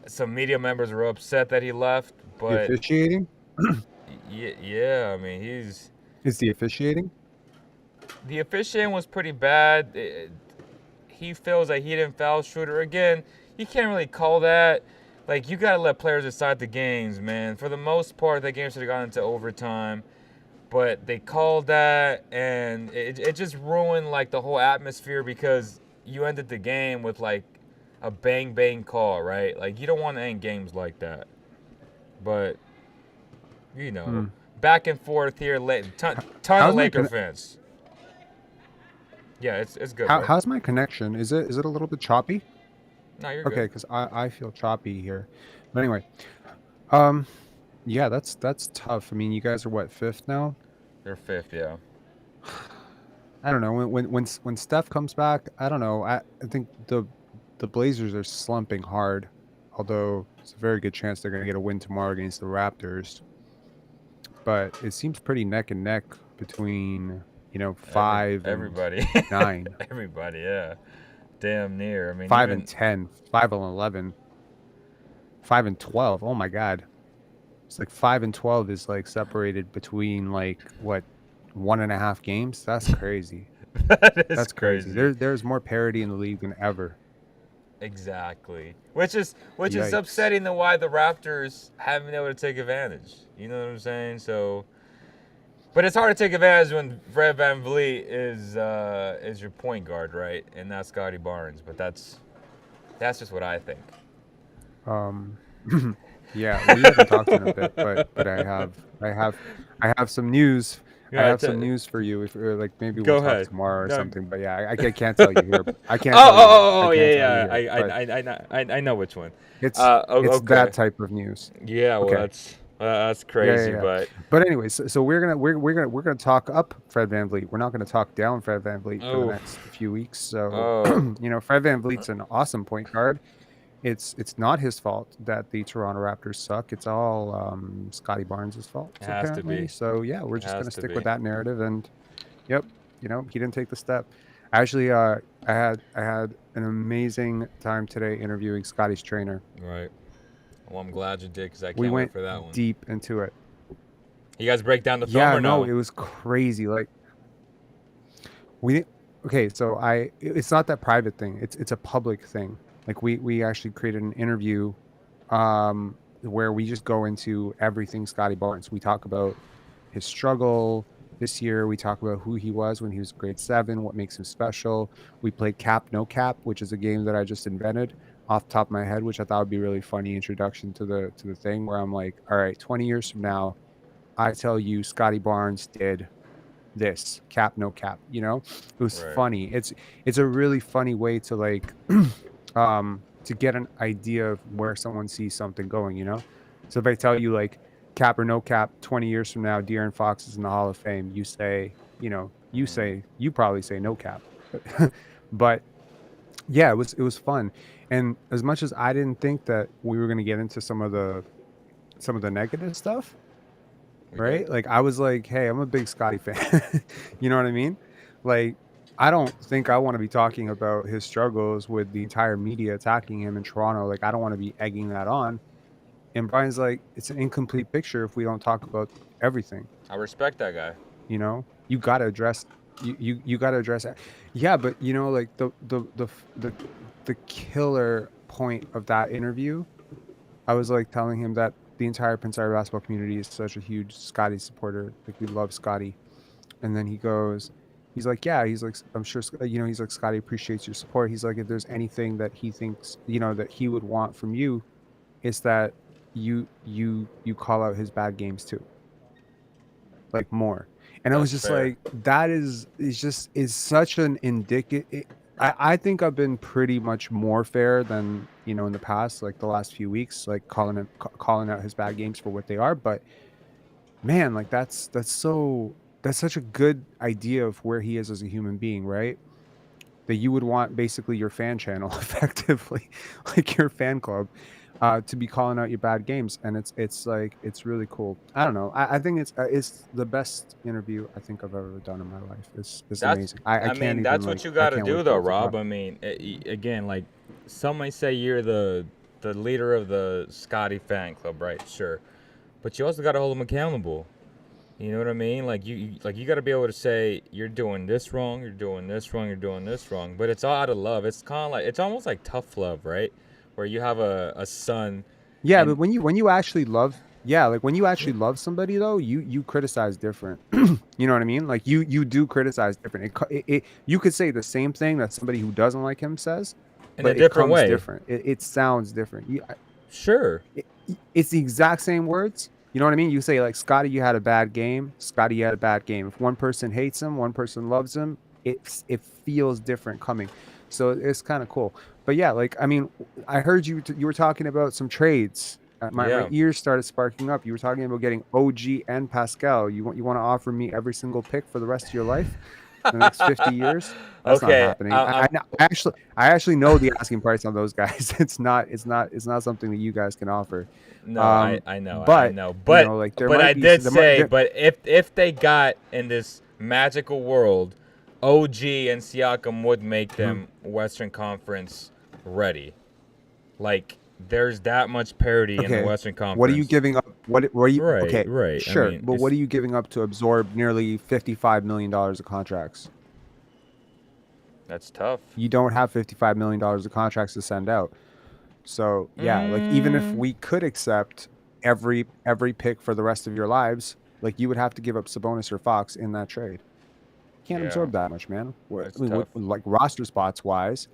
some media members were upset that he left, but the officiating. Yeah, I mean is the officiating. The officiating was pretty bad. He feels like he didn't foul Schroeder again. You can't really call that. Like, you got to let players decide the games, man. For the most part, the game should have gone into overtime. But they called that, and it just ruined, like, the whole atmosphere because you ended the game with, like, a bang-bang call, right? Like, you don't want to end games like that. But, you know, back and forth here. Ton of Laker fans. Yeah, it's good. How's my connection? Is it a little bit choppy? No, you're good. Okay, because I feel choppy here. But anyway, yeah, that's tough. I mean, you guys are what, 5th now? They're 5th, yeah. I don't know. When Steph comes back, I don't know. I think the Blazers are slumping hard, although it's a very good chance they're going to get a win tomorrow against the Raptors. But it seems pretty neck and neck between 5 everybody and 9. Everybody, yeah. Damn near. I mean, 5 and 10, 5 and 11. 5-12. Oh my God. It's like 5-12 is like separated between like what 1.5 games. That's crazy. That is That's crazy. crazy. There's more parity in the league than ever. Exactly. Which is Yikes. upsetting to why the Raptors haven't been able to take advantage. You know what I'm saying? So, but it's hard to take advantage when Fred VanVleet is your point guard, right? And not Scotty Barnes. But that's just what I think. Yeah, we haven't talked in a bit, but I have some news. Yeah, I have some news for you. If like maybe Go we'll talk ahead. tomorrow or No. something. But yeah, I can't tell you here. I can't tell you. I can't tell you here, but I know which one. it's Okay. that type of news. Yeah, well, Okay. that's crazy, Yeah. But anyways, so we're gonna talk up Fred VanVleet. We're not gonna talk down Fred VanVleet for the Oh. next few weeks. So Oh. Fred VanVleet's an awesome point guard. It's not his fault that the Toronto Raptors suck. It's all Scotty Barnes' fault, It has to apparently. be. So yeah, we're just Has gonna to stick be. with that narrative. And yep, he didn't take the step. Actually, I had an amazing time today interviewing Scotty's trainer. Right. Well, I'm glad you did because I can't We wait went for that one. deep into it. You guys break down the film Yeah, or no, no? it was crazy. Like okay, so it's not that private thing. It's a public thing. Like we actually created an interview where we just go into everything Scotty Barnes. We talk about his struggle this year. We talk about who he was when he was grade 7, what makes him special. We played Cap No Cap, which is a game that I just invented off the top of my head, which I thought would be a really funny introduction to the thing, where I'm like, all right, 20 years from now, I tell you Scotty Barnes did this, Cap No Cap. It was Right. funny. It's a really funny way to like to get an idea of where someone sees something going. So if I tell you like Cap or No Cap, 20 years from now De'Aaron Fox is in the Hall of Fame, you say you probably say No Cap. But yeah, it was fun. And as much as I didn't think that we were going to get into some of the negative stuff, right? did. Like I was like, hey, I'm a big Scotty fan. You know what I mean? Like I don't think I want to be talking about his struggles with the entire media attacking him in Toronto. Like I don't want to be egging that on. And Brian's like, it's an incomplete picture if we don't talk about everything. I respect that guy. You got to address you got to address that. Yeah, but like the killer point of that interview, I was like telling him that the entire Prince Edward basketball community is such a huge Scotty supporter. Like we love Scotty. And then he's like, yeah, he's like, I'm sure, he's like, Scotty appreciates your support. He's like, if there's anything that he thinks, that he would want from you, it's that you call out his bad games too. Like more. And I was That's just fair. like, that is such an indicative. I think I've been pretty much more fair than, in the past, like the last few weeks, like calling out his bad games for what they are. But man, like that's such a good idea of where he is as a human being, right? That you would want basically your fan channel, effectively, like your fan club, to be calling out your bad games. And it's like, it's really cool. I don't know. I think it's the best interview I think I've ever done in my life. It's amazing. I can't mean, even, that's what you got to can't do wait though, for it to Rob. drop. I mean, again, like some might say you're the leader of the Scotty fan club, right? Sure, but you also got to hold him accountable. You know what I mean? Like you got to be able to say you're doing this wrong, you're doing this wrong, you're doing this wrong. But it's all out of love. It's kind of like, it's almost like tough love, right? Where you have a son. Yeah, and- but when you actually love, like when you actually love somebody though, you criticize different. You know what I mean? Like you do criticize different. You could say the same thing that somebody who doesn't like him says, in but a different it comes way. different. It sounds different. Sure. It's the exact same words. You know what I mean? You say like, Scotty, you had a bad game. Scotty, you had a bad game. If one person hates him, one person loves him, it feels different coming. So it's kind of cool. But yeah, like, I mean, I heard you were talking about some trades. My ears started sparking up. You were talking about getting OG and Pascal. You want to offer me every single pick for the rest of your life? The next 50 years? That's Okay, not happening. I actually know the asking price on those guys. It's not something that you guys can offer. No, I know, but, I know. But like, there but might I be- did there say, might- but if they got in this magical world, OG and Siakam would make them Western Conference ready. Like there's that much parity in the Okay. Western Conference. What are you giving up? What are you? Right, Okay, right. sure, I mean, but what are you giving up to absorb nearly $55 million of contracts? that's tough. You don't have $55 million of contracts to send out. So yeah, like even if we could accept every pick for the rest of your lives, like you would have to give up Sabonis or Fox in that trade. Can't Yeah. absorb that much, man. That's I mean, tough. like roster spots wise,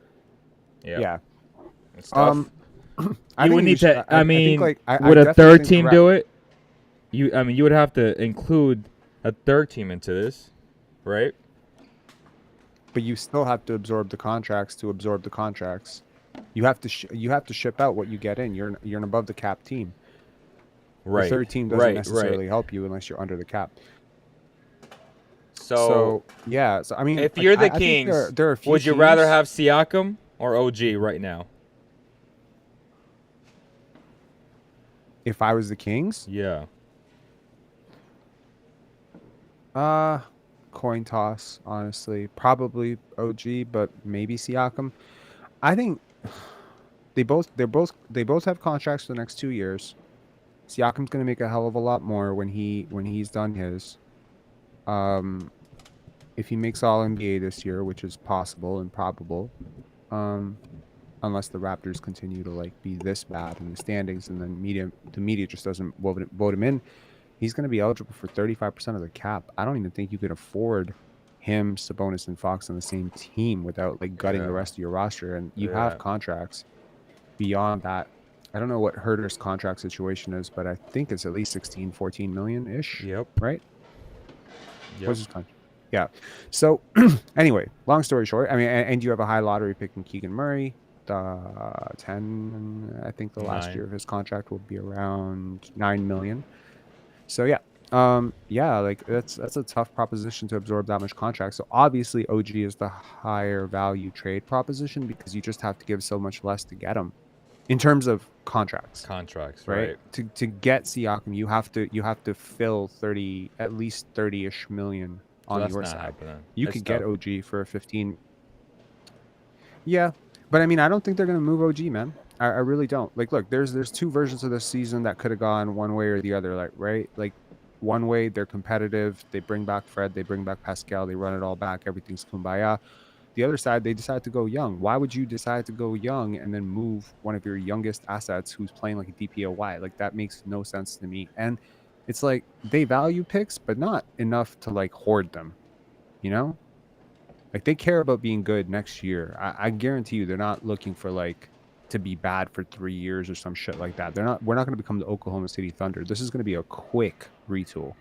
Yep. yeah. It's tough. I You would think need should, to. I mean, think, like, would a definitely third think the team do it? You would have to include a third team into this, right? But you still have to absorb the contracts to absorb the contracts. You have to ship out what you get in. You're an above the cap team. Right. The third team doesn't right, necessarily right. help you unless you're under the cap. So yeah, so I mean, if like, you're the I think Kings, there are a few would you rather teams- have Siakam or OG right now? If I was the Kings, Yeah. coin toss, honestly. Probably OG, but maybe Siakam. I think they both have contracts for the next 2 years. Siakam's going to make a hell of a lot more when he's done his. If he makes All NBA this year, which is possible and probable, unless the Raptors continue to like be this bad in the standings and then the media just doesn't vote him in, he's going to be eligible for 35% of the cap. I don't even think you could afford him, Sabonis, and Fox on the same team without like gutting the rest of your roster. And you have contracts beyond that. I don't know what Herter's contract situation is, but I think it's at least 16, 14 million-ish. Yep. Right? Yep. What's his contract? Yeah. So anyway, long story short, I mean, and you have a high lottery pick in Keegan Murray. 10, I think the last 9. year of his contract will be around 9 million. So yeah, like that's a tough proposition to absorb that much contract. So obviously OG is the higher value trade proposition because you just have to give so much less to get him in terms of contracts. Contracts, Right? To get Siakam, you have to fill at least 30-ish million on that's your not side. happening. You It's could get tough. OG for a 15. Yeah, but I mean, I don't think they're gonna move OG, man. I really don't. Like, look, there's two versions of this season that could have gone one way or the other. Like, right? Like, one way they're competitive. They bring back Fred. They bring back Pascal. They run it all back. Everything's kumbaya. The other side, they decide to go young. Why would you decide to go young and then move one of your youngest assets who's playing like a DPOY? Like, that makes no sense to me. And it's like they value picks, but not enough to like hoard them. You know? Like, they care about being good next year. I guarantee you they're not looking for like to be bad for 3 years or some shit like that. We're not going to become the Oklahoma City Thunder. This is going to be a quick retool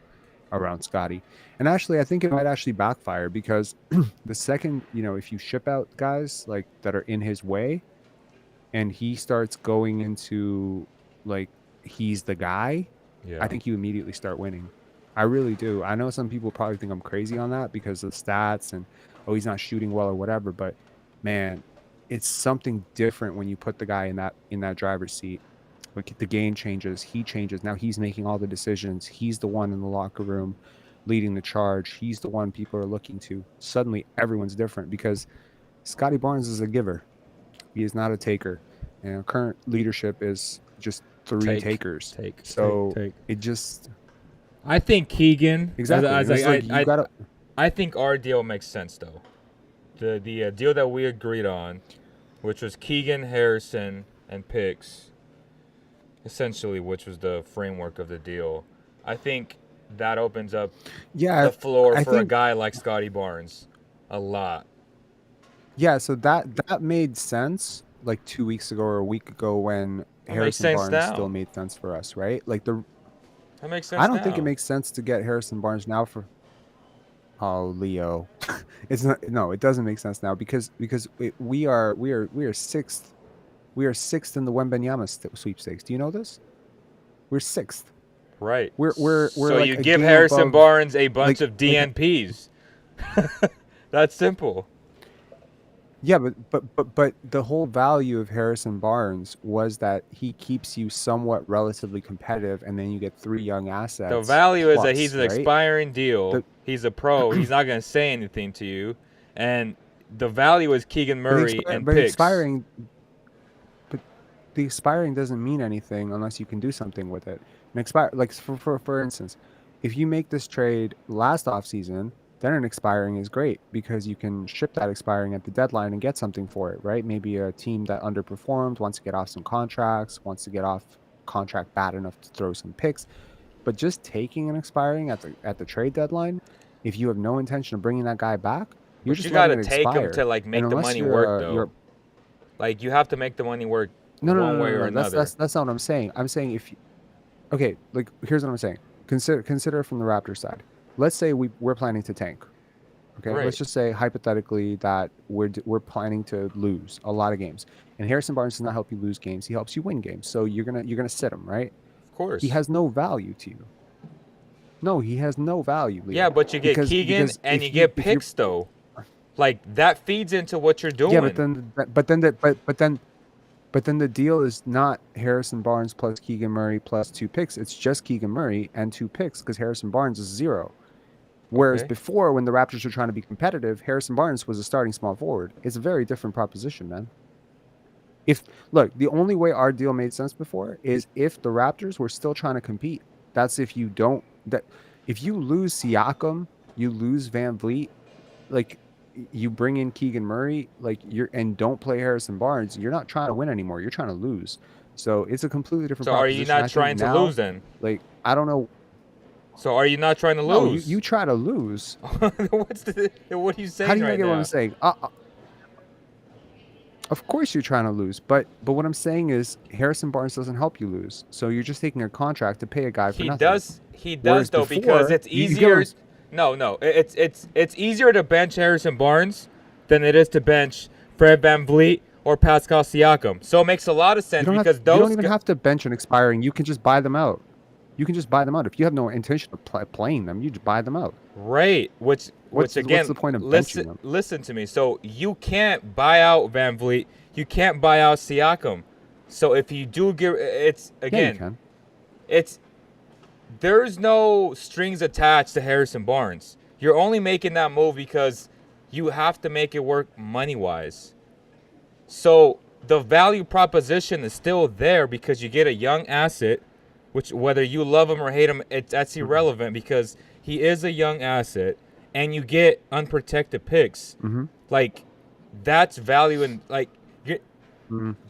around Scotty. And actually, I think it might actually backfire because the second, if you ship out guys like that are in his way and he starts going into like he's the guy, I think you immediately start winning. I really do. I know some people probably think I'm crazy on that because of the stats and he's not shooting well or whatever, but man, it's something different when you put the guy in that driver's seat. Like, the game changes, he changes. Now he's making all the decisions. He's the one in the locker room leading the charge. He's the one people are looking to. Suddenly everyone's different because Scotty Barnes is a giver. He is not a taker. And current leadership is just three takers. Take. It just, I think Keegan. exactly. I think our deal makes sense though. The deal that we agreed on, which was Keegan, Harrison, and picks, essentially, which was the framework of the deal. I think that opens up the floor for a guy like Scotty Barnes a lot. Yeah, so that made sense like 2 weeks ago or a week ago when Harrison Barnes still made sense for us, right? Like that makes sense. I don't think it makes sense to get Harrison Barnes now for Leo. It's not. No, it doesn't make sense now because we are sixth. We are sixth in the Wembanyama sweepstakes. Do you know this? We're sixth. Right. We're so like you give Harrison Barnes a bunch of DNPs. That's simple. Yeah, but the whole value of Harrison Barnes was that he keeps you somewhat relatively competitive, and then you get 3 young assets. The value is that he's an expiring deal. He's a pro. He's not going to say anything to you, and the value is Keegan Murray and picks. the expiring doesn't mean anything unless you can do something with it. An expire, like for instance, if you make this trade last offseason, then an expiring is great because you can ship that expiring at the deadline and get something for it, right? Maybe a team that underperformed wants to get off some contracts, wants to get off contract bad enough to throw some picks. But just taking an expiring at the trade deadline, if you have no intention of bringing that guy back, you're But just you gotta letting it take him expire. to like And make the unless money you're work though. Like you have to make the money work one way or That's another. that's not what I'm saying. I'm saying okay, like here's what I'm saying. Consider from the Raptors side. Let's say we're planning to tank. Okay, Right. let's just say hypothetically that we're planning to lose a lot of games, and Harrison Barnes does not help you lose games. He helps you win games. So you're gonna sit him, right? Of course. He has no value to you. No, he has no value. Leo. Yeah, but you get Keegan and you get picks though. Like that feeds into what you're doing. Yeah, but then the deal is not Harrison Barnes plus Keegan Murray plus 2 picks. It's just Keegan Murray and 2 picks because Harrison Barnes is 0. Whereas Okay. before, when the Raptors were trying to be competitive, Harrison Barnes was a starting small forward. It's a very different proposition, man. Look, the only way our deal made sense before is if the Raptors were still trying to compete. That's if you lose Siakam, you lose Van Vliet, like you bring in Keegan Murray, and don't play Harrison Barnes, you're not trying to win anymore. You're trying to lose. So it's a completely different So are proposition. you not trying to lose then? Like, I don't know. So are you not trying to No, lose? you try to lose. What are you saying How do you right not get now? what I'm saying? Of course you're trying to lose, but what I'm saying is Harrison Barnes doesn't help you lose. So you're just taking a contract to pay a guy for He nothing. does Whereas though before, because it's you get easier. what No, it's easier to bench Harrison Barnes than it is to bench Fred Van Vliet or Pascal Siakam. So it makes a lot of sense because you don't even have to bench an expiring. You can just buy them out. You can just buy them out. If you have no intention of playing them, you just buy them out. Right, which again, what's the point of benching them? Listen to me. So you can't buy out Van Vliet. You can't buy out Siakam. So if you do give, it's again, Yeah, you can. there's no strings attached to Harrison Barnes. You're only making that move because you have to make it work money-wise. So the value proposition is still there because you get a young asset, which whether you love him or hate him, that's irrelevant because he is a young asset, and you get unprotected picks. Mm-hmm. Like that's value and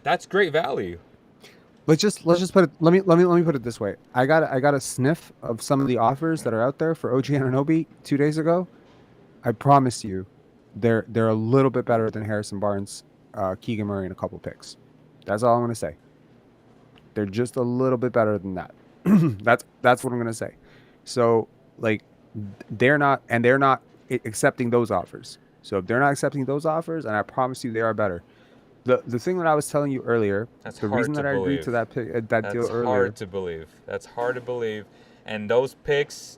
that's great value. Let's just put it. Let me put it this way. I got a sniff of some of the offers that are out there for OG Anunoby 2 days ago. I promise you, they're a little bit better than Harrison Barnes, Keegan Murray, and a couple picks. That's all I'm gonna say. They're just a little bit better than that. That's what I'm gonna say. So like, they're not accepting those offers. So if they're not accepting those offers, and I promise you they are better. The thing that I was telling you earlier, That's the hard reason to that I agreed to that deal earlier. That's hard to believe. That's hard to believe. And those picks,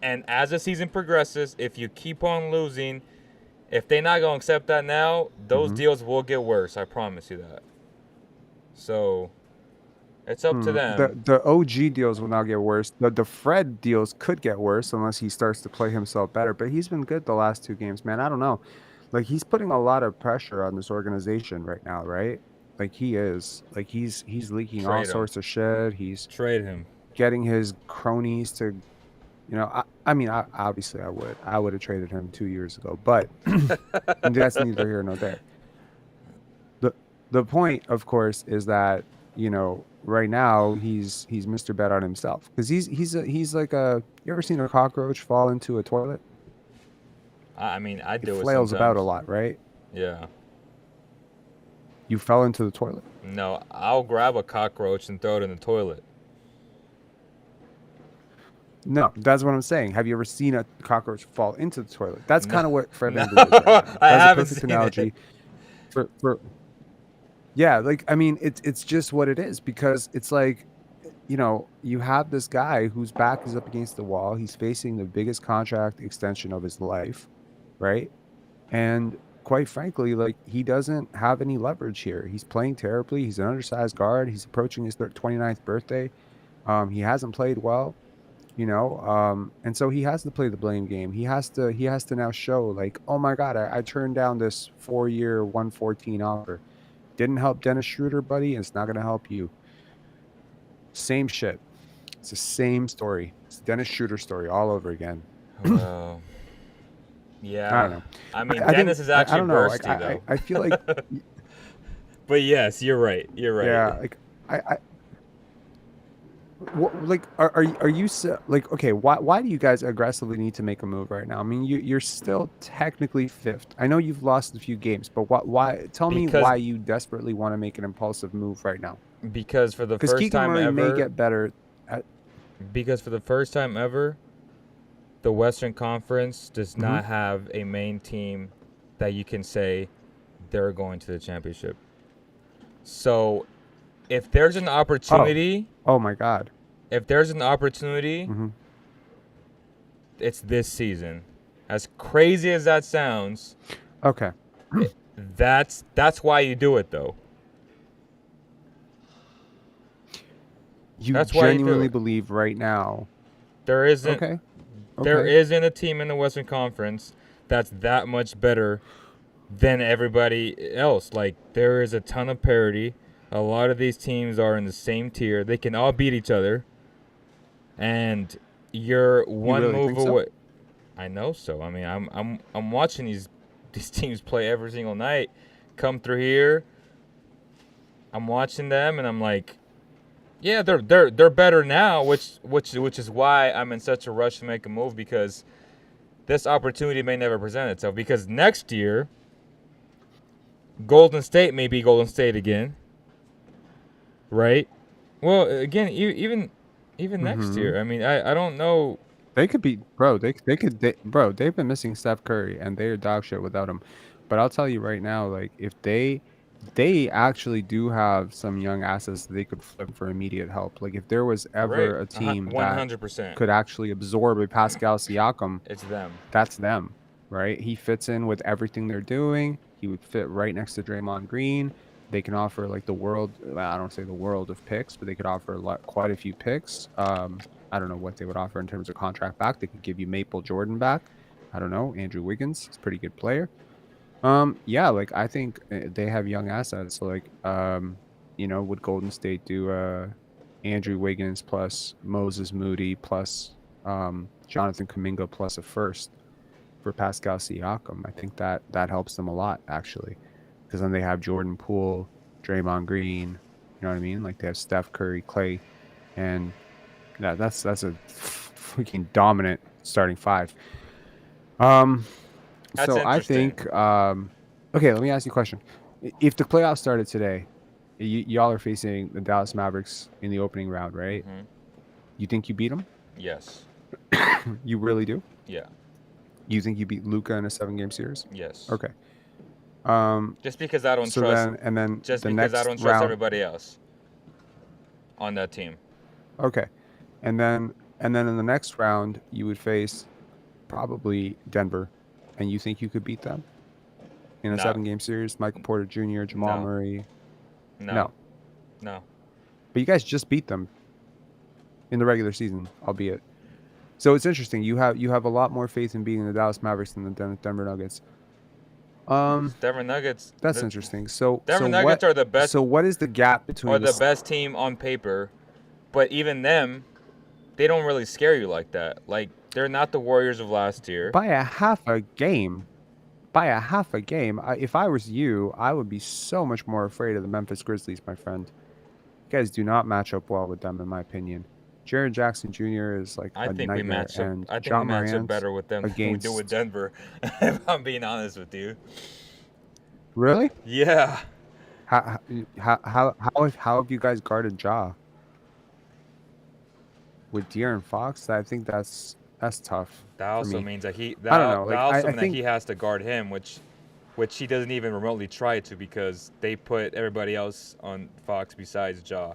and as the season progresses, if you keep on losing, if they're not going to accept that now, those deals will get worse. I promise you that. So it's up to them. The OG deals will now get worse. The Fred deals could get worse unless he starts to play himself better. But he's been good the last 2 games, man. I don't know. Like, he's putting a lot of pressure on this organization right now, right? Like, he is. Like, he's leaking all sorts of shit. He's Trade him. getting his cronies to, I mean, obviously I would have traded him 2 years ago, but that's neither here nor there. The point, of course, is that, right now he's Mr. Bet on himself because he's like you ever seen a cockroach fall into a toilet? I mean, I do it flails sometimes. about a lot, right? Yeah. You fell into the toilet. No, I'll grab a cockroach and throw it in the toilet. No, that's what I'm saying. Have you ever seen a cockroach fall into the toilet? That's kind of what Fred No, VanVleet is right now. That's I haven't a perfect seen analogy for yeah, like, I mean, it's just what it is because it's like, you have this guy whose back is up against the wall. He's facing the biggest contract extension of his life, right? And quite frankly, like, he doesn't have any leverage here. He's playing terribly. He's an undersized guard. He's approaching his 29th birthday. He hasn't played well, and so he has to play the blame game. He has to now show, like, oh my God, I turned down this 4-year 114 offer. Didn't help Dennis Schroeder, buddy, and it's not going to help you. Same shit. It's the same story. It's the Dennis Schroeder story all over again. Well, I yeah. don't know. I mean, I Dennis think, is actually I don't know. Like, bursty, though. I feel like, But yes, you're right. You're right. yeah, like like are you like, okay, why do you guys aggressively need to make a move right now? I mean, you're still technically fifth. I know you've lost a few games, but why tell me Because- why you desperately want to make an impulsive move right now? Because for the Because first Keegan time Murray may ever, get better at, because for the first time ever, the Western Conference does Mm-hmm. not have a main team that you can say they're going to the championship. So, if there's an opportunity, oh my god. if there's an opportunity, Hmm. it's this season. As crazy as that sounds, Okay. that's why you do it, though. You That's why you do genuinely it. believe right now. There isn't Okay. there Okay. isn't a team in the Western Conference that's that much better than everybody else. Like, there is a ton of parity. A lot of these teams are in the same tier. They can all beat each other. And you're one really move think so? away. I know so. I mean, I'm watching these teams play every single night. Come through here. I'm watching them and I'm like, yeah, they're better now, which is why I'm in such a rush to make a move, because this opportunity may never present itself. Because next year, Golden State may be Golden State again, right? Well, again, even next year. I mean, I don't know. They could be, bro. Bro. They've been missing Steph Curry, and they're dog shit without him. But I'll tell you right now, like, if they actually do have some young assets that they could flip for immediate help. Like, if there was ever Right. a team that 100%. could actually absorb a Pascal Siakam, It's them. that's them, right? He fits in with everything they're doing. He would fit right next to Draymond Green. They can offer like the world. I don't say the world of picks, but they could offer quite a few picks. I don't know what they would offer in terms of contract back. They could give you Maple Jordan back. I don't know. Andrew Wiggins is a pretty good player. Yeah, like, I think they have young assets. So, like, would Golden State do Andrew Wiggins plus Moses Moody plus Jonathan Kuminga plus a first for Pascal Siakam? I think that helps them a lot, actually, because then they have Jordan Poole, Draymond Green. You know what I mean? Like, they have Steph Curry, Clay, and that's a freaking dominant starting five. That's So I interesting. think, okay, let me ask you a question. If the playoffs started today, y'all are facing the Dallas Mavericks in the opening round, right? Mhm. You think you beat them? Yes. You really do? Yeah. You think you beat Luka in a 7-game series? Yes. Okay. Just because I don't So trust. then Just the because next I don't trust round. everybody else on that team. Okay, and then in the next round you would face probably Denver, and you think you could beat them in a No. 7-game series? Michael Porter Jr., Jamal No. Murray. No. No. But you guys just beat them in the regular season, albeit. So it's interesting. You have a lot more faith in beating the Dallas Mavericks than the Denver Nuggets. Denver Nuggets. That's interesting. So Denver so Nuggets what, are the best. So what is the gap between Or the best team on paper, but even them, they don't really scare you like that. Like, they're not the Warriors of last year. by a half a game? If I was you, I would be so much more afraid of the Memphis Grizzlies, my friend. You guys do not match up well with them, in my opinion. Jaren Jackson Jr. is like I a think we nightmare, match up. and I think John we match up Morant better with them than we do with against- Denver. If I'm being honest with you. Really? Yeah. How have you guys guarded Ja? With De'Aaron Fox, I think that's tough. That for also me. means that he. I don't know, like, that also I means that think- he has to guard him, which he doesn't even remotely try to, because they put everybody else on Fox besides Ja,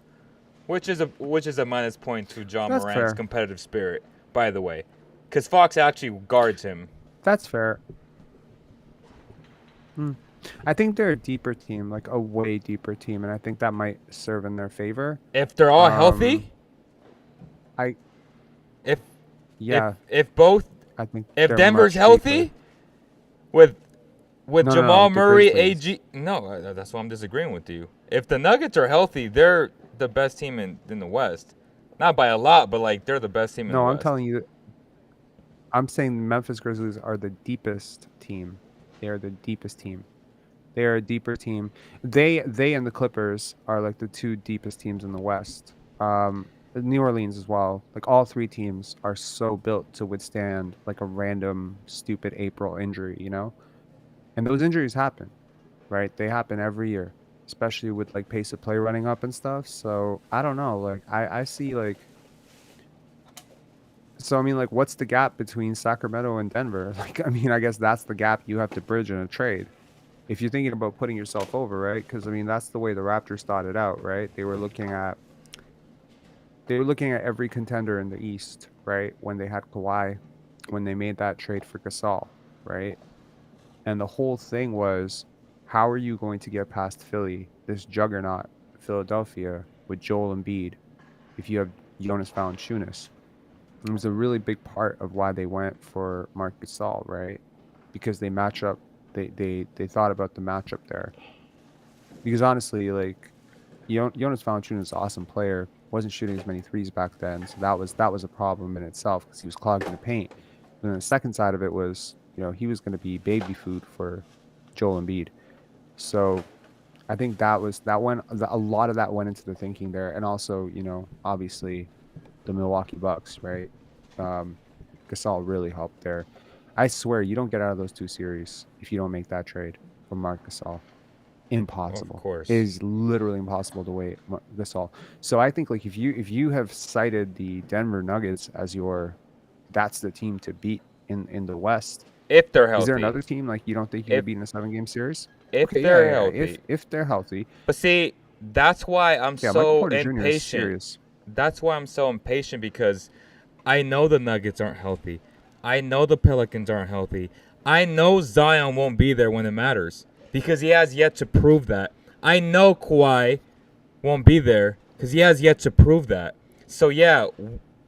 which is a minus point to John That's Morant's fair. competitive spirit, by the way, because Fox actually guards him. That's fair. I think they're a deeper team, like a way deeper team, and I think that might serve in their favor. If they're all healthy, I if yeah, if both I think if they're Denver's much healthy, deeper. with with No, Jamal the Murray, Grizzlies. AG. No, that's why I'm disagreeing with you. If the Nuggets are healthy, they're the best team in the West. Not by a lot, but like they're the best team in the No, I'm West. telling you, I'm saying the Memphis Grizzlies are the deepest team. They are the deepest team. They are a deeper team. They and the Clippers are like the two deepest teams in the West. New Orleans as well. Like all three teams are so built to withstand like a random stupid April injury, you know? And those injuries happen, right? They happen every year, especially with like pace of play running up and stuff. So I don't know. Like I see like so I mean like what's the gap between Sacramento and Denver? Like I mean I guess that's the gap you have to bridge in a trade. If you're thinking about putting yourself over, right? Because I mean that's the way the Raptors started out, right? They were looking at every contender in the East, right? When they had Kawhi, when they made that trade for Gasol, right? And the whole thing was, how are you going to get past Philly, this juggernaut, Philadelphia, with Joel Embiid, if you have Jonas Valanciunas? It was a really big part of why they went for Marc Gasol, right? Because they match up. They thought about the matchup there. Because honestly, like Jonas Valanciunas is an awesome player. Wasn't shooting as many threes back then, so that was a problem in itself because he was clogging the paint. And then the second side of it was, he was going to be baby food for Joel Embiid. So I think a lot of that went into the thinking there, and also, obviously, the Milwaukee Bucks, right? Gasol really helped there. I swear, you don't get out of those two series if you don't make that trade for Marc Gasol. Impossible. Of course. It is literally impossible to wait Gasol. So I think like if you have cited the Denver Nuggets as that's the team to beat in the West. If they're healthy. Is there another team like you don't think you could beat in a 7-game series? If Okay, they're yeah, healthy. If they're healthy. But see, that's why I'm Michael so Porter Jr. is impatient. serious. That's why I'm so impatient because I know the Nuggets aren't healthy. I know the Pelicans aren't healthy. I know Zion won't be there when it matters because he has yet to prove that. I know Kawhi won't be there because he has yet to prove that. So yeah,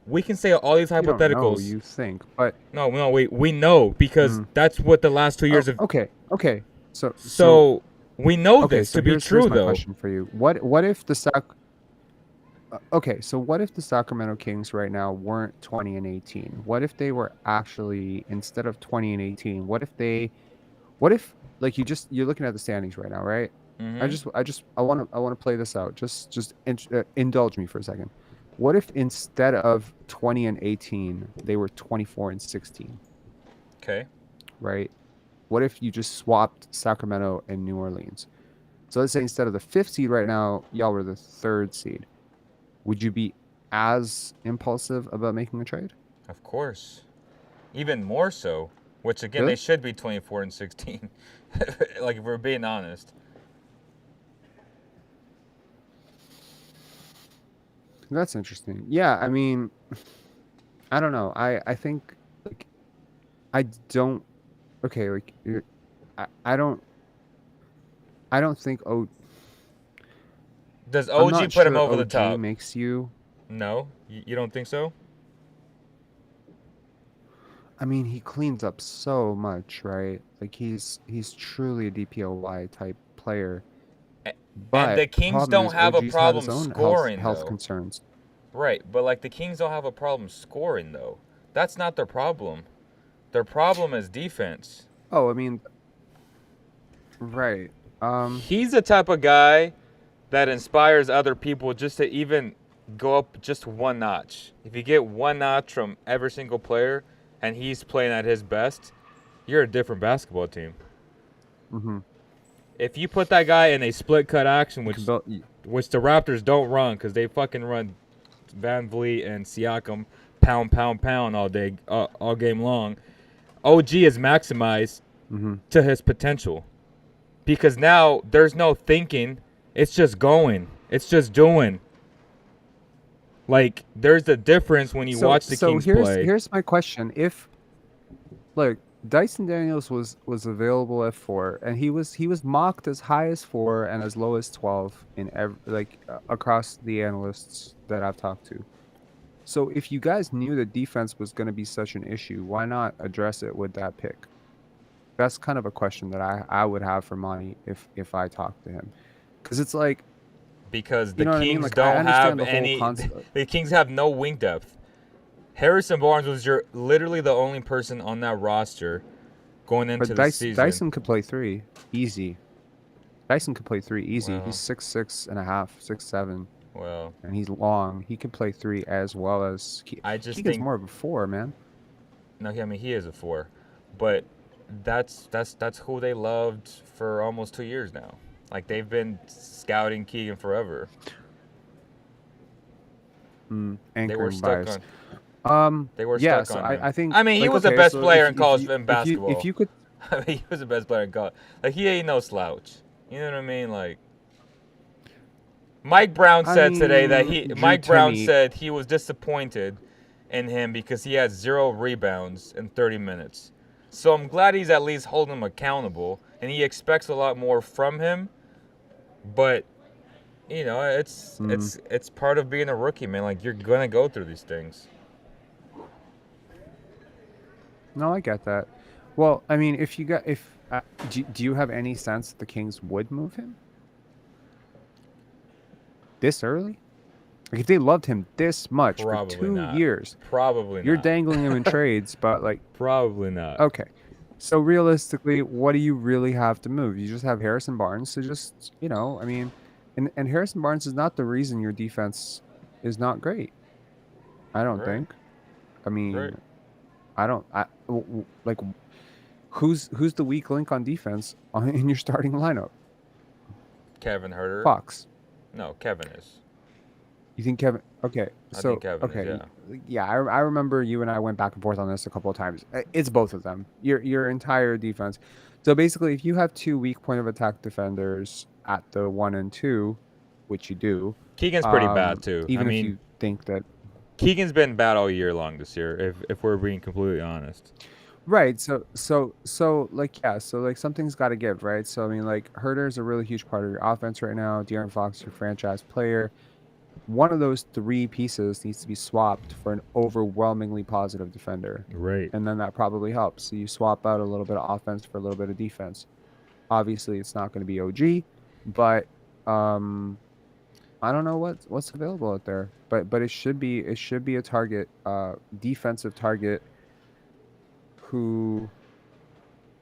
we can say all these hypotheticals. You don't know, you think, but no, we know because that's what the last 2 years have. Okay. So we know okay, this so to be here's true my though. Question for you: What if the Okay, so what if the Sacramento Kings right now weren't 20-18? What if they were actually, instead of 20-18, what if like you're looking at the standings right now, right? I want to play this out. Just indulge me for a second. What if instead of 20-18, they were 24-16? Okay. Right? What if you just swapped Sacramento and New Orleans? So let's say instead of the 5th seed right now, y'all were the 3rd seed. Would you be as impulsive about making a trade? Of course. Even more so. Which, again, Really? they should be 24-16. Like, if we're being honest. That's interesting. Yeah, I mean, I don't know. I think, like, I don't... Okay, like, I don't think... Does I'm OG not put sure him over the OG top? makes you... No? You don't think so? I mean, he cleans up so much, right? Like, he's truly a DPOY type player. But and the Kings don't have a problem scoring, health though. Concerns. Right, but, like, the Kings don't have a problem scoring, though. That's not their problem. Their problem is defense. Oh, I mean... Right. He's the type of guy that inspires other people just to even go up just one notch. If you get one notch from every single player and he's playing at his best, you're a different basketball team. Mm-hmm. If you put that guy in a split cut action, which the Raptors don't run because they fucking run Van Vliet and Siakam pound all day, all game long, OG is maximized to his potential. Because now there's no thinking. It's just going. It's just doing. Like, there's a difference when you watch the Kings play. So here's my question. If, look, Dyson Daniels was available at 4, and he was mocked as high as 4 and as low as 12 in across the analysts that I've talked to. So if you guys knew that defense was going to be such an issue, why not address it with that pick? That's kind of a question that I would have for Monty if I talked to him, because it's like, because you the know what I mean. Kings Like, I don't have understand the whole any. concept. The Kings have no wing depth. Harrison Barnes was literally the only person on that roster going into But the season. Dyson could play 3 easy. Dyson could play 3 easy. Well. He's 6'6.5", 6'7", Well, and he's long. He can play 3 as well as I just Keegan's think more of a 4, man. no. I mean, he is a 4, but that's who they loved for almost 2 years now. Like, they've been scouting Keegan forever. They Anchor were and stuck bias. on. They were Yeah, stuck so on him. I think. I mean, he like, was the okay, best so player if- in college if you- in basketball. If you could, I mean, he was the best player in college. Like, he ain't no slouch. You know what I mean? Like, Mike Brown said today that Mike Brown said he was disappointed in him because he had 0 rebounds in 30 minutes. So I'm glad he's at least holding him accountable, and he expects a lot more from him. But you know, it's part of being a rookie, man. Like, you're gonna go through these things. No, I get that. Well, I mean, do you have any sense that the Kings would move him this early? Like, if they loved him this much Probably for 2 not. years, Probably you're not. dangling him in trades, but like, Probably not. okay. So realistically, what do you really have to move? You just have Harrison Barnes to just, I mean, and Harrison Barnes is not the reason your defense is not great. I don't Right. think. I mean, Right. like, who's the weak link on defense in your starting lineup? Kevin Herter. Fox. No, Kevin is. You think Kevin? Okay, I so think Kevin is, okay, yeah. I remember you and I went back and forth on this a couple of times. It's both of them. Your entire defense. So basically, if you have 2 weak point of attack defenders at the 1 and 2, which you do, Keegan's pretty bad too. Even I mean, if you think that. Keegan's been bad all year long this year, if we're being completely honest. Right. So like, yeah. So like, something's got to give, right? So I mean, like, Herter's a really huge part of your offense right now. De'Aaron Fox, your franchise player. One of those 3 pieces needs to be swapped for an overwhelmingly positive defender. Right. And then that probably helps. So you swap out a little bit of offense for a little bit of defense. Obviously, it's not going to be OG, but I don't know what's available out there. But it should be a target, defensive target, who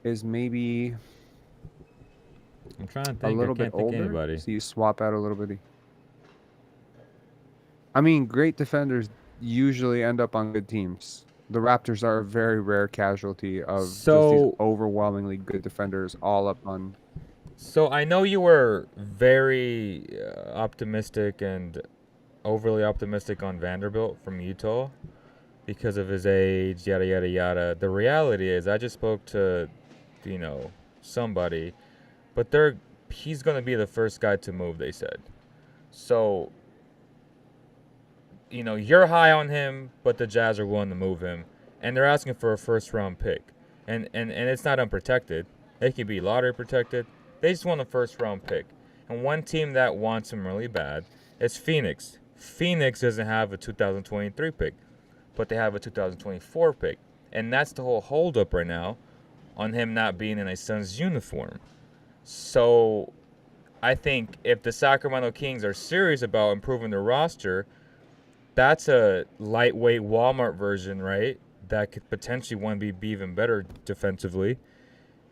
is maybe I'm trying to think. a little I bit can't think older. anybody. So you swap out a little bit. I mean, great defenders usually end up on good teams. The Raptors are a very rare casualty of just these overwhelmingly good defenders all up on. So I know you were very optimistic and overly optimistic on Vanderbilt from Utah because of his age, yada, yada, yada. The reality is I just spoke to, somebody, but he's going to be the first guy to move, they said. So, you're high on him, but the Jazz are willing to move him. And they're asking for a first-round pick. And it's not unprotected. It could be lottery protected. They just want a first-round pick. And one team that wants him really bad is Phoenix. Phoenix doesn't have a 2023 pick, but they have a 2024 pick. And that's the whole holdup right now on him not being in a Suns uniform. So I think if the Sacramento Kings are serious about improving their roster, that's a lightweight Walmart version, right? That could potentially be even better defensively.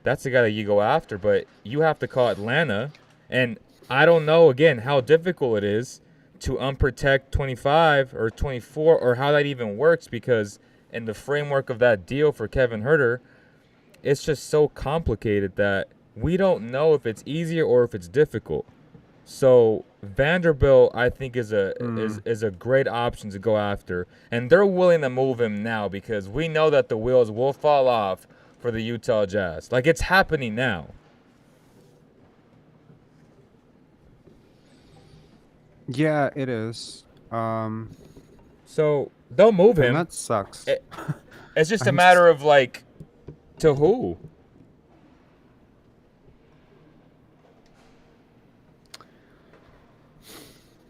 That's the guy that you go after, but you have to call Atlanta. And I don't know, again, how difficult it is to unprotect 25 or 24 or how that even works, because in the framework of that deal for Kevin Herter, it's just so complicated that we don't know if it's easier or if it's difficult. So Vanderbilt, I think, is a great option to go after, and they're willing to move him now because we know that the wheels will fall off for the Utah Jazz. Like, it's happening now. Yeah, it is. So they'll move him. And that sucks. It's just a matter of, like, to who?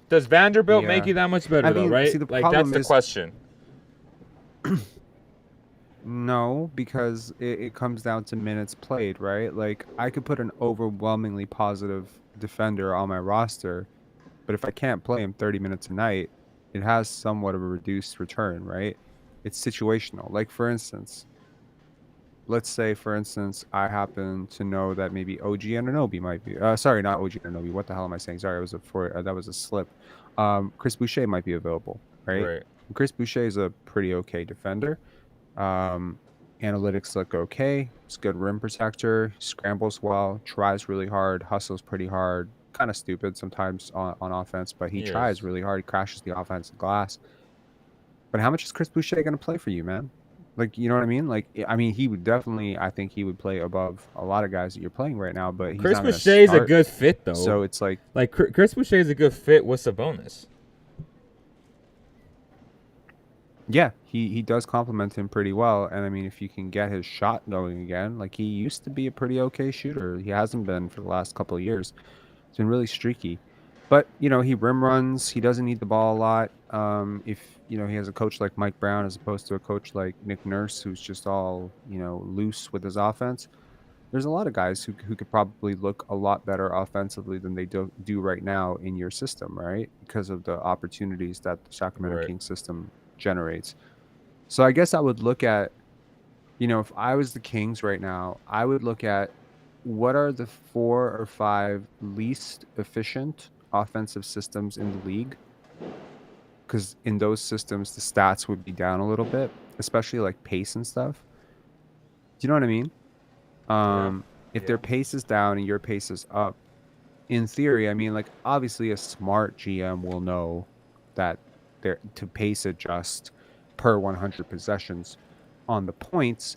Does Vanderbilt make you that much better, though, right? See, the like, that's the question. No, because it comes down to minutes played, right? Like I could put an overwhelmingly positive defender on my roster, but if I can't play him 30 minutes a night, it has somewhat of a reduced return, right? It's situational. Like for instance, let's say for instance, I happen to know that maybe OG Ananobi might be sorry, not OG Ananobi. What the hell am I saying? Sorry, it was that was a slip. Chris Boucher might be available, right? Right. Chris Boucher is a pretty okay defender. Um, Analytics look okay. He's a good rim protector. Scrambles well. Tries really hard. Hustles pretty hard. Kind of stupid sometimes on offense, but he He tries is. really hard. He crashes the offensive glass. But how much is Chris Boucher going to play for you, man? Like, you know what I mean? Like, I mean, he would definitely, I think he would play above a lot of guys that you're playing right now, but he's Chris not going to Boucher is a start. good fit, though. So it's like, Chris Boucher is a good fit with Sabonis. yeah, he does complement him pretty well. And I mean, if you can get his shot going again, like he used to be a pretty okay shooter. He hasn't been for the last couple of years. It's been really streaky. But, you know, he rim runs. He doesn't need the ball a lot. If, you know, he has a coach like Mike Brown as opposed to a coach like Nick Nurse, who's just all, you know, loose with his offense, there's a lot of guys who could probably look a lot better offensively than they do right now in your system, right? Because of the opportunities that the Sacramento Right. Kings system generates. So I guess I would look at, you know, if I was the Kings right now, I would look at what are the 4 or 5 least efficient offensive systems in the league? Because in those systems, the stats would be down a little bit, especially like pace and stuff. Do you know what I mean? Yeah. If their pace is down and your pace is up, in theory, I mean, like obviously a smart GM will know that they're to pace adjust per 100 possessions on the points.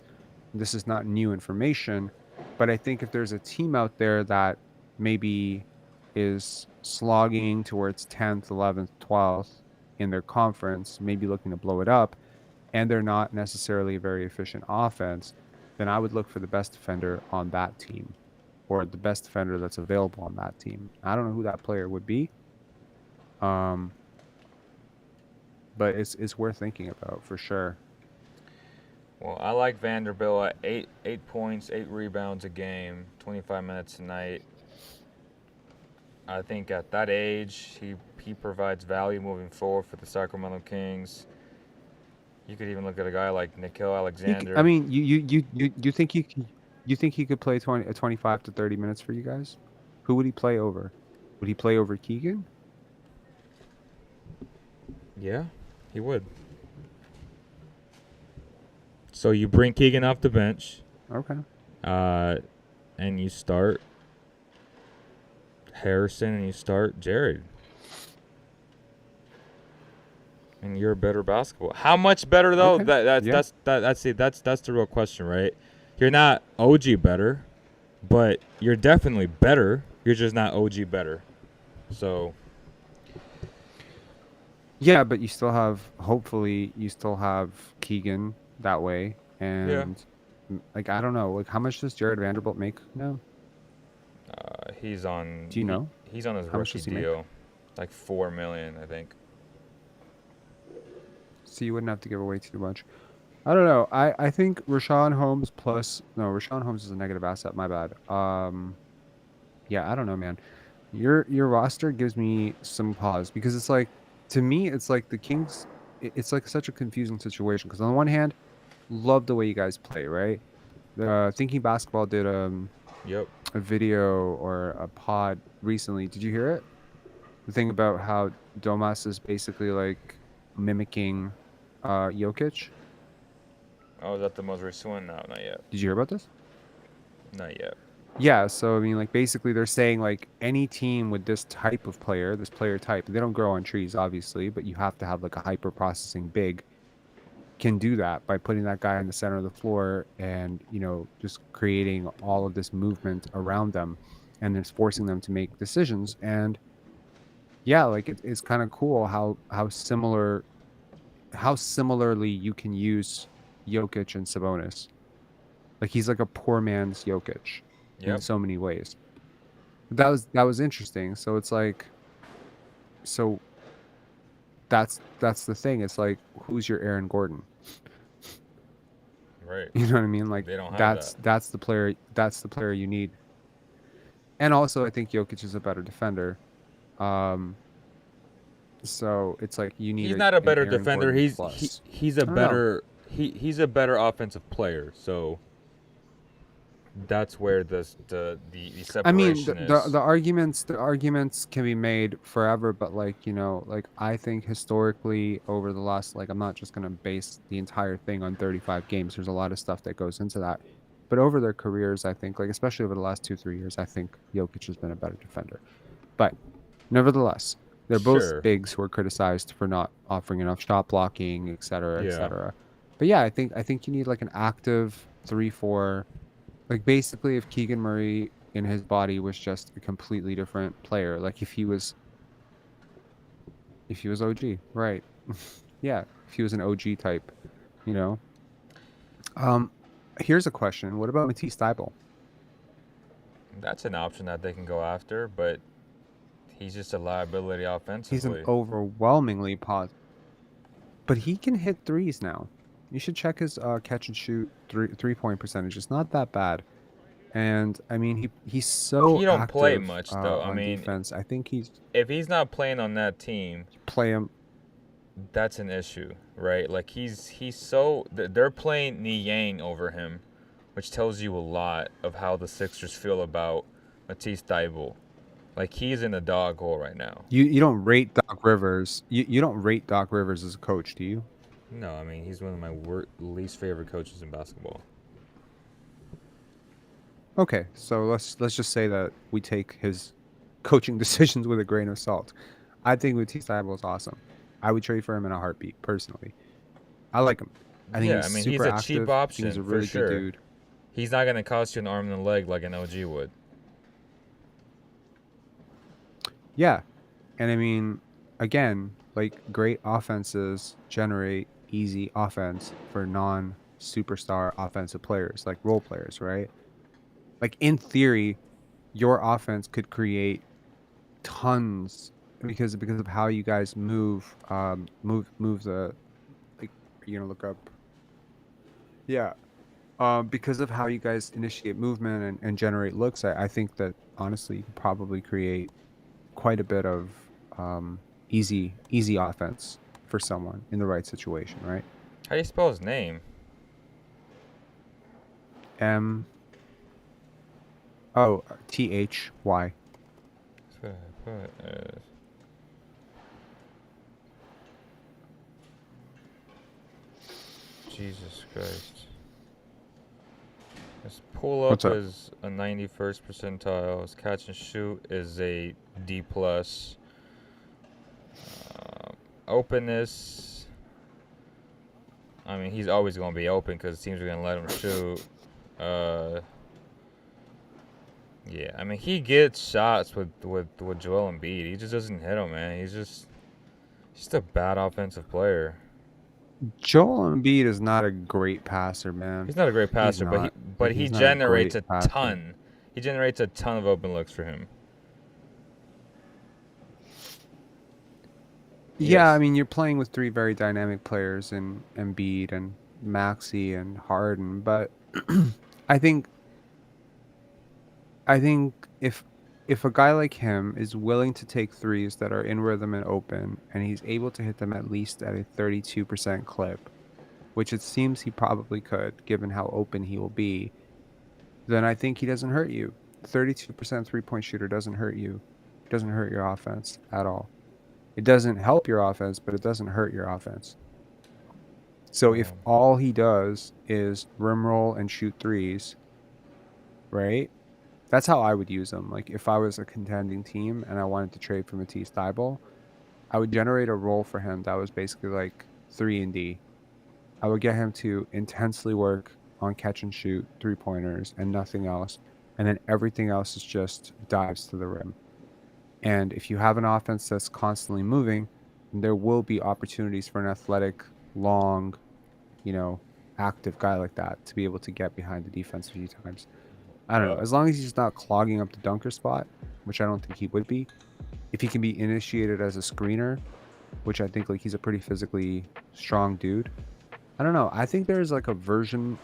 This is not new information, but I think if there's a team out there that maybe is slogging towards 10th, 11th, 12th in their conference, maybe looking to blow it up, and they're not necessarily a very efficient offense, then I would look for the best defender on that team or the best defender that's available on that team. I don't know who that player would be, but it's worth thinking about for sure. Well, I like Vanderbilt at 8 points, 8 rebounds a game, 25 minutes a night. I think at that age, he provides value moving forward for the Sacramento Kings. You could even look at a guy like Nickeil Alexander. I mean, you think he could play 25 to 30 minutes for you guys? Who would he play over? Would he play over Keegan? Yeah, he would. So you bring Keegan off the bench, Okay. and you start Harrison and you start Jared. And you're a better basketball. How much better though? Okay. That's the real question, right? You're not OG better, but you're definitely better. You're just not OG better. So Yeah, but you still have, hopefully, you still have Keegan that way. And, like, I don't know. Like, how much does Jared Vanderbilt make now? he's on. Do you know? He's on his How much rookie does he make? deal, like $4 million, I think. So you wouldn't have to give away too much. I don't know. I think Rashawn Holmes plus... No, Rashawn Holmes is a negative asset. My bad. Yeah, I don't know, man. Your roster gives me some pause because it's like, to me, it's like the Kings... It's like such a confusing situation because on the one hand, love the way you guys play, right? Thinking Basketball did Yep. a video or a pod recently. Did you hear it? The thing about how Domas is basically like mimicking Jokic. Oh, is that the most recent one? No, not yet. Did you hear about this? Not yet. Yeah, so I mean, like basically they're saying like any team with this type of player, this player type, they don't grow on trees, obviously, but you have to have like a hyper processing big, can do that by putting that guy in the center of the floor and, you know, just creating all of this movement around them and just forcing them to make decisions. And yeah, like it's kind of cool how similarly you can use Jokic and Sabonis. Like he's like a poor man's Jokic in Yep. so many ways. But that was interesting. So it's like, so that's the thing. It's like, who's your Aaron Gordon? Right. You know what I mean? Like They don't have that's the player you need. And also, I think Jokic is a better defender. So it's like you need He's not a an better Aaron defender. Gordon He's plus. he's a I don't know. better he's a better offensive player. So that's where the I mean, separation is. the arguments can be made forever, but like, you know, like I think historically over the last, like, I'm not just gonna base the entire thing on 35 games. There's a lot of stuff that goes into that. But over their careers, I think, like especially over the last 2-3 years, I think Jokic has been a better defender. But nevertheless, they're both Sure. bigs who are criticized for not offering enough shot blocking, et cetera, et Yeah. cetera. But yeah, I think you need like an active 3-4. Like basically, if Keegan Murray in his body was just a completely different player, like if he was OG, right? Yeah, if he was an OG type, you know. Here's a question: what about Matisse Thybulle? That's an option that they can go after, but he's just a liability He's an offensively. overwhelmingly positive, but he can hit threes now. You should check his catch and shoot three-point percentage. It's not that bad. And I mean, he's so He don't active play much though. I on mean, defense. I think if he's not playing on that team, play him. that's an issue, right? Like he's so they're playing Niang over him, which tells you a lot of how the Sixers feel about Matisse Thybulle. Like he's in the dog hole right now. You don't rate Doc Rivers. You don't rate Doc Rivers as a coach, do you? No, I mean he's one of my least favorite coaches in basketball. Okay, so let's just say that we take his coaching decisions with a grain of salt. I think Matisse Thybulle is awesome. I would trade for him in a heartbeat, personally. I like him. I think Yeah, he's I mean super he's a active. cheap I think option he's a for really sure. good dude. He's not gonna cost you an arm and a leg like an OG would. Yeah, and I mean, again, like great offenses generate easy offense for non-superstar offensive players, like role players, right? Like in theory, your offense could create tons because of how you guys move the, like, you're gonna look up. Yeah. Because of how you guys initiate movement and generate looks, I think that honestly you could probably create quite a bit of easy offense for someone in the right situation, right? How do you spell his name? Thy. Jesus Christ. His pull up What's up? is a 91st percentile. His catch and shoot is a D plus. Openness. I mean, he's always going to be open because teams are going to let him shoot. Yeah, I mean, he gets shots with Joel Embiid. He just doesn't hit them, man. He's just a bad offensive player. Joel Embiid is not a great passer, man. He's not a great passer, but he generates a ton. He generates a ton of open looks for him. Yeah, I mean, you're playing with three very dynamic players in Embiid and Maxey and Harden, but I think if a guy like him is willing to take threes that are in rhythm and open, and he's able to hit them at least at a 32% clip, which it seems he probably could, given how open he will be, then I think he doesn't hurt you. 32% three-point shooter doesn't hurt you. It doesn't hurt your offense at all. It doesn't help your offense, but it doesn't hurt your offense. So if all he does is rim roll and shoot threes, right? That's how I would use him. Like if I was a contending team and I wanted to trade for Matisse Thybulle, I would generate a role for him that was basically like 3 and D. I would get him to intensely work on catch and shoot 3-pointers and nothing else, and then everything else is just dives to the rim. And if you have an offense that's constantly moving, there will be opportunities for an athletic, long, active guy like that to be able to get behind the defense a few times. I don't know. As long as he's not clogging up the dunker spot, which I don't think he would be. If he can be initiated as a screener, which I think like he's a pretty physically strong dude, I don't know. I think there's like a version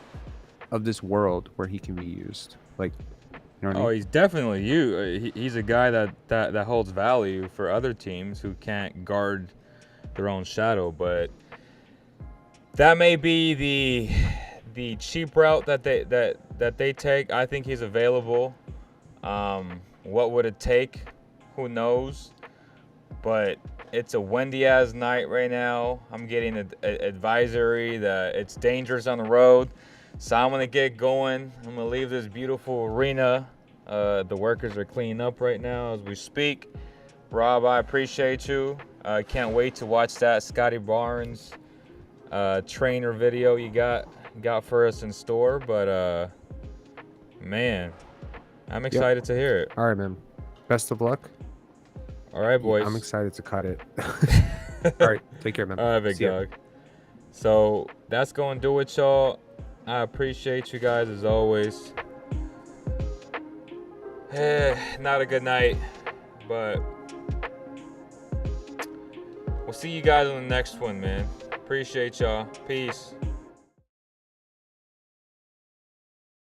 of this world where he can be used. Like, you know what I Oh, mean? he's definitely you. He's a guy that holds value for other teams who can't guard their own shadow. But that may be the cheap route that they take. I think he's available. What would it take? Who knows? But it's a windy ass night right now. I'm getting an advisory that it's dangerous on the road. So I'm gonna get going. I'm gonna leave this beautiful arena. The workers are cleaning up right now as we speak. Rob, I appreciate you. I can't wait to watch that Scotty Barnes trainer video you got for us in store. But man, I'm excited to hear it. All right, man. Best of luck. All right, boys. I'm excited to cut it. All right. Take care, man. All right, big See ya. dog. So that's going to do it, y'all. I appreciate you guys as always. Not a good night, but we'll see you guys on the next one, man. Appreciate y'all. Peace.